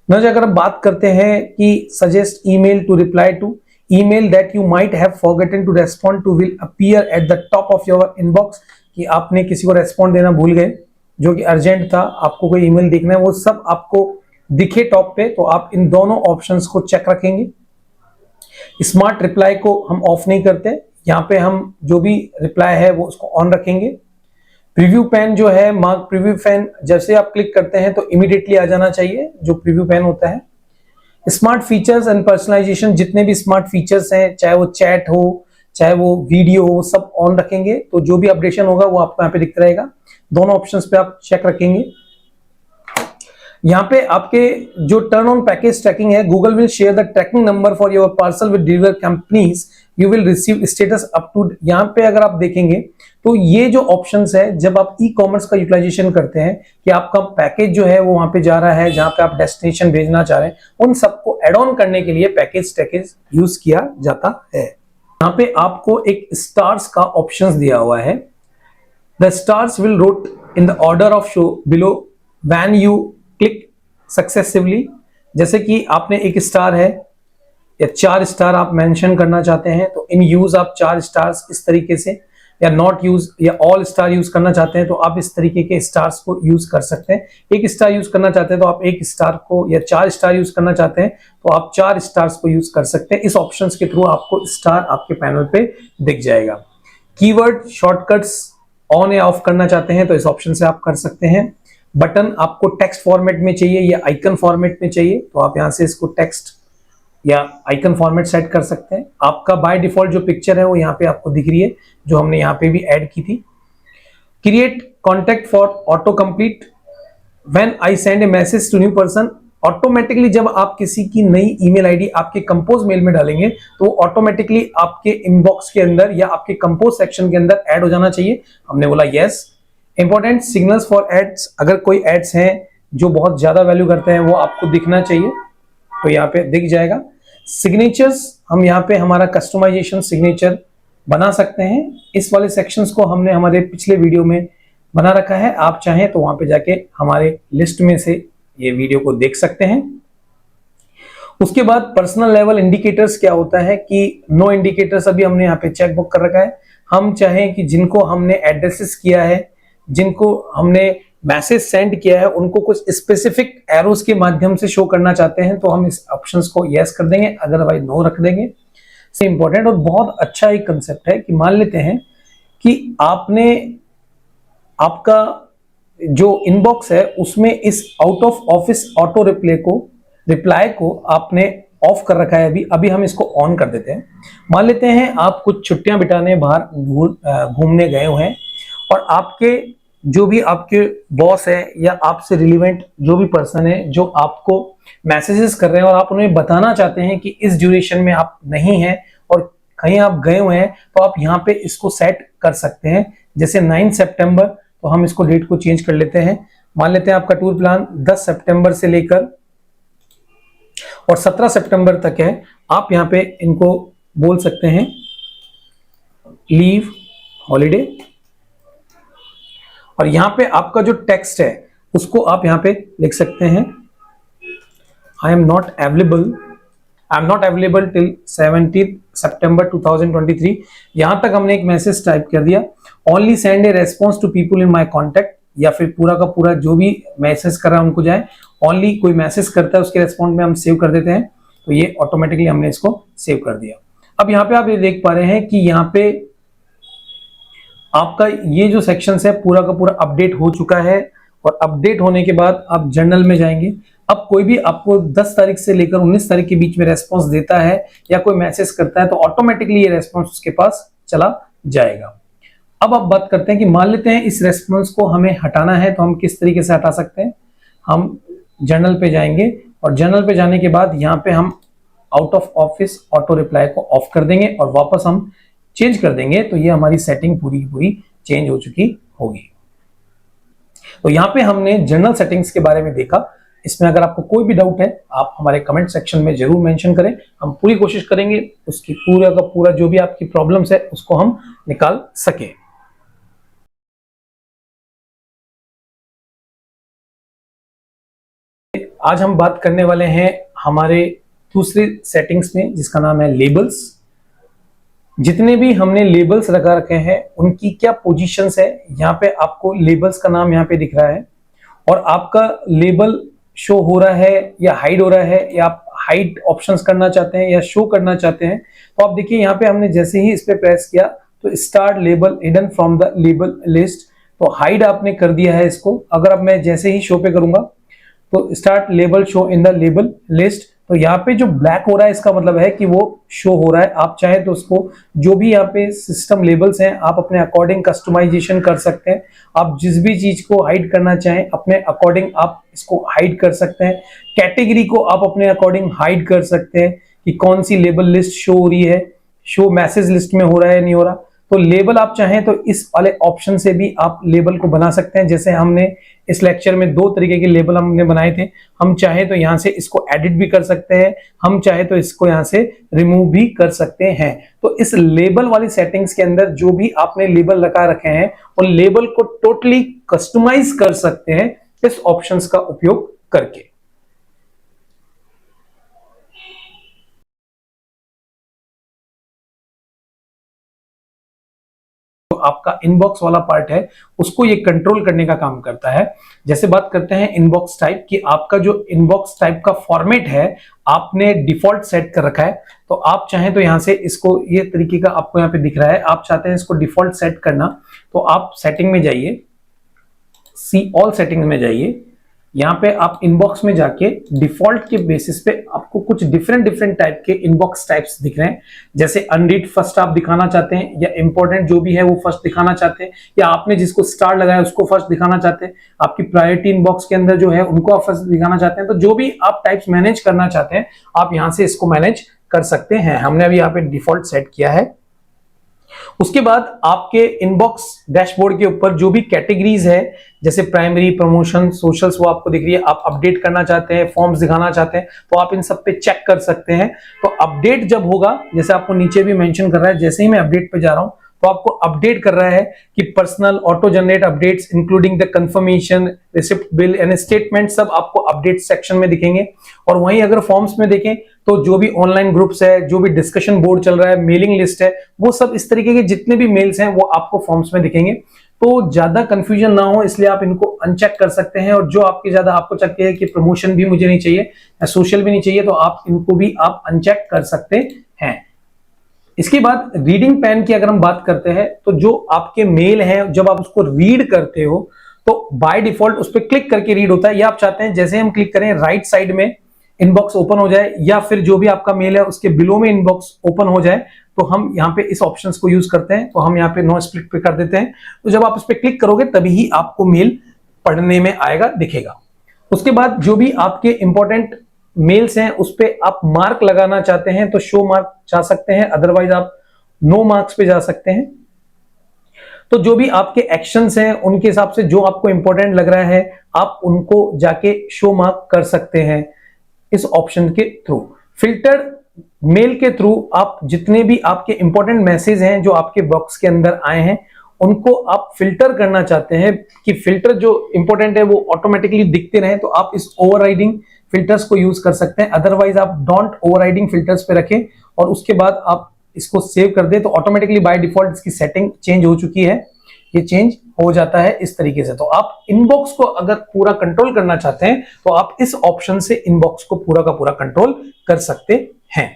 न अगर हम बात करते हैं कि suggest email to reply to, email that you might have forgotten to respond to will appear at the top of your inbox, कि आपने किसी को रेस्पॉन्ड देना भूल गए जो कि अर्जेंट था, आपको कोई ईमेल देखना है, वो सब आपको दिखे टॉप पे, तो आप इन दोनों ऑप्शंस को चेक रखेंगे। स्मार्ट रिप्लाई को हम ऑफ नहीं करते, यहाँ पे हम जो भी रिप्लाई है वो उसको ऑन रखेंगे। प्रीव्यू पैन जो है, मार्क प्रीव्यू पैन, जैसे आप क्लिक करते हैं तो इमीडिएटली आ जाना चाहिए जो प्रीव्यू पैन होता है। स्मार्ट फीचर्स एंड पर्सनलाइजेशन, जितने भी स्मार्ट फीचर्स हैं, चाहे वो चैट हो चाहे वो वीडियो हो, सब ऑन रखेंगे, तो जो भी अपडेशन होगा वो आपको यहाँ पे दिखता रहेगा। दोनों ऑप्शंस पे आप चेक रखेंगे। यहाँ पे आपके जो टर्न ऑन पैकेज ट्रैकिंग है, Google will share the tracking number for your parcel with deliver companies, you will receive status updates. यहाँ पे अगर आप देखेंगे तो ये जो ऑप्शंस है, जब आप ई कॉमर्स का यूटिलाइजेशन करते हैं कि आपका पैकेज जो है वो वहां पे जा रहा है जहां पे आप डेस्टिनेशन भेजना चाह रहे हैं, उन सबको एड ऑन करने के लिए पैकेज ट्रैकेज यूज किया जाता है। यहाँ पे आपको एक स्टार्स का ऑप्शंस दिया हुआ है। The stars will wrote in the order of show below when you click successively. जैसे कि आपने एक स्टार है या 4 स्टार आप मेंशन करना चाहते हैं, तो इन यूज आप 4 स्टार्स इस तरीके से या नॉट यूज या ऑल स्टार यूज करना चाहते हैं तो आप इस तरीके के स्टार्स को यूज कर सकते हैं। एक स्टार यूज करना चाहते हैं तो आप एक स्टार को, या 4 स्टार यूज करना चाहते हैं तो आप 4 स्टार्स को यूज कर सकते हैं। इस ऑप्शंस के थ्रू आपको स्टार आपके पैनल पे दिख जाएगा। कीवर्ड शॉर्टकट्स ऑन या ऑफ करना चाहते हैं तो इस ऑप्शन से आप कर सकते हैं। बटन आपको टेक्स्ट फॉर्मेट में चाहिए या आइकन फॉर्मेट में चाहिए तो आप यहां से इसको टेक्स्ट या आइकन फॉर्मेट सेट कर सकते हैं। आपका बाय डिफॉल्ट जो पिक्चर है वो यहाँ पे आपको दिख रही है, जो हमने यहाँ पे भी ऐड की थी। Create contact for auto complete when I send a message to new person. Automatically जब आप किसी की नई ईमेल आईडी आपके कंपोज मेल में डालेंगे तो ऑटोमेटिकली आपके इनबॉक्स के अंदर या आपके कंपोज सेक्शन के अंदर ऐड हो जाना चाहिए। हमने बोला yes. Important signals for ads, अगर कोई एड्स हैं जो बहुत ज्यादा वैल्यू करते हैं वो आपको दिखना चाहिए तो यहाँ पे दिख जाएगा। सिग्नेचर्स, हम यहाँ पे हमारा कस्टमाइजेशन सिग्नेचर बना सकते हैं। इस वाले सेक्शंस को हमने हमारे पिछले वीडियो में बना रखा है, आप चाहें तो वहां पे जाके हमारे लिस्ट में से ये वीडियो को देख सकते हैं। उसके बाद पर्सनल लेवल इंडिकेटर्स क्या होता है कि नो इंडिकेटर्स अभी हमने यहाँ पे चेक बुक कर रखा है। हम चाहें कि जिनको हमने एड्रेसेस किया है, जिनको हमने मैसेज सेंड किया है, उनको कुछ स्पेसिफिक एरोस के माध्यम से शो करना चाहते हैं तो हम इस ऑप्शंस को यस कर देंगे, अदरवाइज नो रख देंगे। से इंपॉर्टेंट और बहुत अच्छा एक कंसेप्ट है कि मान लेते हैं कि आपने आपका जो इनबॉक्स है उसमें इस out of office auto reply को आपने ऑफ कर रखा है। अभी हम इसको ऑन कर देते हैं। मान लेते हैं आप कुछ छुट्टियां बिताने बाहर घूमने गए हुए हैं और आपके जो भी आपके बॉस है या आपसे रिलेवेंट जो भी पर्सन है जो आपको मैसेजेस कर रहे हैं और आप उन्हें बताना चाहते हैं कि इस ड्यूरेशन में आप नहीं हैं और कहीं आप गए हुए हैं, तो आप यहाँ पे इसको सेट कर सकते हैं। जैसे 9 सितंबर, तो हम इसको डेट को चेंज कर लेते हैं। मान लेते हैं आपका टूर प्लान 10 सितंबर से लेकर और 17 सितंबर तक है। आप यहाँ पे इनको बोल सकते हैं लीव हॉलीडे, और यहां पे आपका जो टेक्स्ट है उसको आप यहां पे लिख सकते हैं I am not available till 17 September 2023। यहां तक हमने एक मैसेज टाइप कर दिया। Only send a response to people in my contact, या फिर पूरा का पूरा जो भी मैसेज कर रहा है उनको जाए। ओनली कोई मैसेज करता है उसके रेस्पॉन्स में हम सेव कर देते हैं, तो ये ऑटोमेटिकली हमने इसको सेव कर दिया। अब यहाँ पे आप ये देख पा रहे हैं कि यहाँ पे आपका ये जो सेक्शन है पूरा का पूरा अपडेट हो चुका है। और अपडेट होने के बाद आप जर्नल में जाएंगे। अब कोई भी आपको 10 तारीख से लेकर 19 तारीख के बीच में रेस्पॉन्स देता है या कोई मैसेज करता है तो ऑटोमेटिकली ये रेस्पॉन्स उसके पास चला जाएगा। अब आप बात करते हैं कि मान लेते हैं इस रेस्पॉन्स को हमें हटाना है तो हम किस तरीके से हटा सकते हैं। हम जर्नल पे जाएंगे और जर्नल पे जाने के बाद यहाँ पे हम out of office auto reply को ऑफ कर देंगे और वापस हम चेंज कर देंगे, तो ये हमारी सेटिंग पूरी की पूरी चेंज हो चुकी होगी। तो यहाँ पे हमने जनरल सेटिंग्स के बारे में देखा। इसमें अगर आपको कोई भी डाउट है आप हमारे कमेंट सेक्शन में जरूर मेंशन करें, हम पूरी कोशिश करेंगे उसकी पूरा का पूरा जो भी आपकी प्रॉब्लम्स है उसको हम निकाल सके। आज हम बात करने वाले हैं हमारे दूसरी सेटिंग्स में जिसका नाम है लेबल्स। जितने भी हमने लेबल्स लगा रखे हैं उनकी क्या पोजीशंस है, यहाँ पे आपको लेबल्स का नाम यहाँ पे दिख रहा है और आपका लेबल शो हो रहा है या हाइड हो रहा है, या आप हाइड ऑप्शंस करना चाहते हैं या शो करना चाहते हैं। तो आप देखिए यहाँ पे हमने जैसे ही इस पे प्रेस किया तो start label hidden from the label list, तो हाइड आपने कर दिया है इसको। अगर अब मैं जैसे ही शो पे करूंगा तो start label show in the label list, तो यहाँ पे जो ब्लैक हो रहा है इसका मतलब है कि वो शो हो रहा है। आप चाहें तो उसको जो भी यहाँ पे सिस्टम लेबल्स हैं आप अपने अकॉर्डिंग कस्टमाइजेशन कर सकते हैं। आप जिस भी चीज को हाइड करना चाहें अपने अकॉर्डिंग आप इसको हाइड कर सकते हैं। कैटेगरी को आप अपने अकॉर्डिंग हाइड कर सकते हैं कि कौन सी लेबल लिस्ट शो हो रही है, शो मैसेज लिस्ट में हो रहा है नहीं हो रहा। तो लेबल आप चाहें तो इस वाले ऑप्शन से भी आप लेबल को बना सकते हैं। जैसे हमने इस लेक्चर में 2 तरीके के लेबल हमने बनाए थे, हम चाहे तो यहाँ से इसको एडिट भी कर सकते हैं, हम चाहे तो इसको यहाँ से रिमूव भी कर सकते हैं। तो इस लेबल वाली सेटिंग्स के अंदर जो भी आपने लेबल लगा रखे हैं उन लेबल को टोटली कस्टमाइज कर सकते हैं इस ऑप्शंस का उपयोग करके। आपका इनबॉक्स वाला पार्ट है उसको ये कंट्रोल करने का काम करता है। जैसे बात करते हैं इनबॉक्स टाइप की, आपका जो इनबॉक्स टाइप का फॉर्मेट है आपने डिफॉल्ट सेट कर रखा है, तो आप चाहें तो यहां से इसको, ये तरीके का आपको यहाँ पे दिख रहा है, आप चाहते हैं इसको डिफॉल्ट सेट करना, तो आप सेटिंग में जाइए, सी ऑल सेटिंग में जाइए, यहाँ पे आप इनबॉक्स में जाके डिफॉल्ट के बेसिस पे आपको कुछ डिफरेंट टाइप के इनबॉक्स टाइप्स दिख रहे हैं। जैसे अनरीड फर्स्ट आप दिखाना चाहते हैं, या इंपॉर्टेंट जो भी है वो फर्स्ट दिखाना चाहते हैं, या आपने जिसको स्टार लगाया उसको फर्स्ट दिखाना चाहते हैं, आपकी प्रायोरिटी इनबॉक्स के अंदर जो है उनको आप फर्स्ट दिखाना चाहते हैं। तो जो भी आप टाइप्स मैनेज करना चाहते हैं आप यहां से इसको मैनेज कर सकते हैं। हमने अभी यहाँ पे डिफॉल्ट सेट किया है। उसके बाद आपके इनबॉक्स डैशबोर्ड के ऊपर जो भी कैटेगरीज है, जैसे प्राइमरी, प्रमोशन, सोशल्स, वो आपको दिख रही है। आप अपडेट करना चाहते हैं, फॉर्म्स दिखाना चाहते हैं, तो आप इन सब पे चेक कर सकते हैं। तो अपडेट जब होगा, जैसे आपको नीचे भी मेंशन कर रहा है, जैसे ही मैं अपडेट पे जा रहा हूं तो आपको अपडेट कर रहा है कि personal auto generate updates including the confirmation, receipt, bill and statement, सब आपको अपडेट सेक्शन में दिखेंगे। और वहीं अगर फॉर्म्स में देखें तो जो भी ऑनलाइन ग्रुप्स है, जो भी डिस्कशन बोर्ड चल रहा है, मेलिंग लिस्ट है, वो सब इस तरीके के जितने भी मेल्स हैं वो आपको फॉर्म्स में दिखेंगे। तो ज्यादा कंफ्यूजन ना हो इसलिए आप इनको अनचेक कर सकते हैं। और जो आपके ज्यादा आपको चाहते हैं कि प्रमोशन भी मुझे नहीं चाहिए या सोशल भी नहीं चाहिए, तो आप इनको भी आप अनचेक कर सकते हैं। इसके बाद रीडिंग पैन की अगर हम बात करते हैं, तो जो आपके मेल है जब आप उसको रीड करते हो तो बाय डिफॉल्ट उस पर क्लिक करके रीड होता है। या आप चाहते हैं जैसे हम क्लिक करें राइट साइड में इनबॉक्स ओपन हो जाए, या फिर जो भी आपका मेल है उसके बिलो में इनबॉक्स ओपन हो जाए, तो हम यहाँ पे इस ऑप्शन को यूज करते हैं। तो हम यहाँ पे नो स्प्लिट पे कर देते हैं। तो जब आप उस पर क्लिक करोगे तभी ही आपको मेल पढ़ने में आएगा, दिखेगा। उसके बाद जो भी आपके इंपॉर्टेंट मेल्स हैं उस पे आप मार्क लगाना चाहते हैं तो शो मार्क जा सकते हैं, अदरवाइज आप नो मार्क्स पे जा सकते हैं। तो जो भी आपके एक्शंस हैं उनके हिसाब से जो आपको इंपॉर्टेंट लग रहा है आप उनको जाके शो मार्क कर सकते हैं इस ऑप्शन के थ्रू। फिल्टर मेल के थ्रू आप जितने भी आपके इंपॉर्टेंट मैसेज हैं जो आपके बॉक्स के अंदर आए हैं उनको आप फिल्टर करना चाहते हैं कि फिल्टर जो इंपॉर्टेंट है वो ऑटोमेटिकली दिखते रहे, तो आप इस ओवरराइडिंग फिल्टर्स को यूज कर सकते हैं। अदरवाइज आप डोंट ओवरराइडिंग फिल्टर्स पे रखें और उसके बाद आप इसको सेव कर दें, तो ऑटोमेटिकली बाय डिफॉल्ट इसकी सेटिंग चेंज हो चुकी है, ये चेंज हो जाता है इस तरीके से। तो आप इनबॉक्स को अगर पूरा कंट्रोल करना चाहते हैं तो आप इस ऑप्शन से इनबॉक्स को पूरा का पूरा कंट्रोल कर सकते हैं।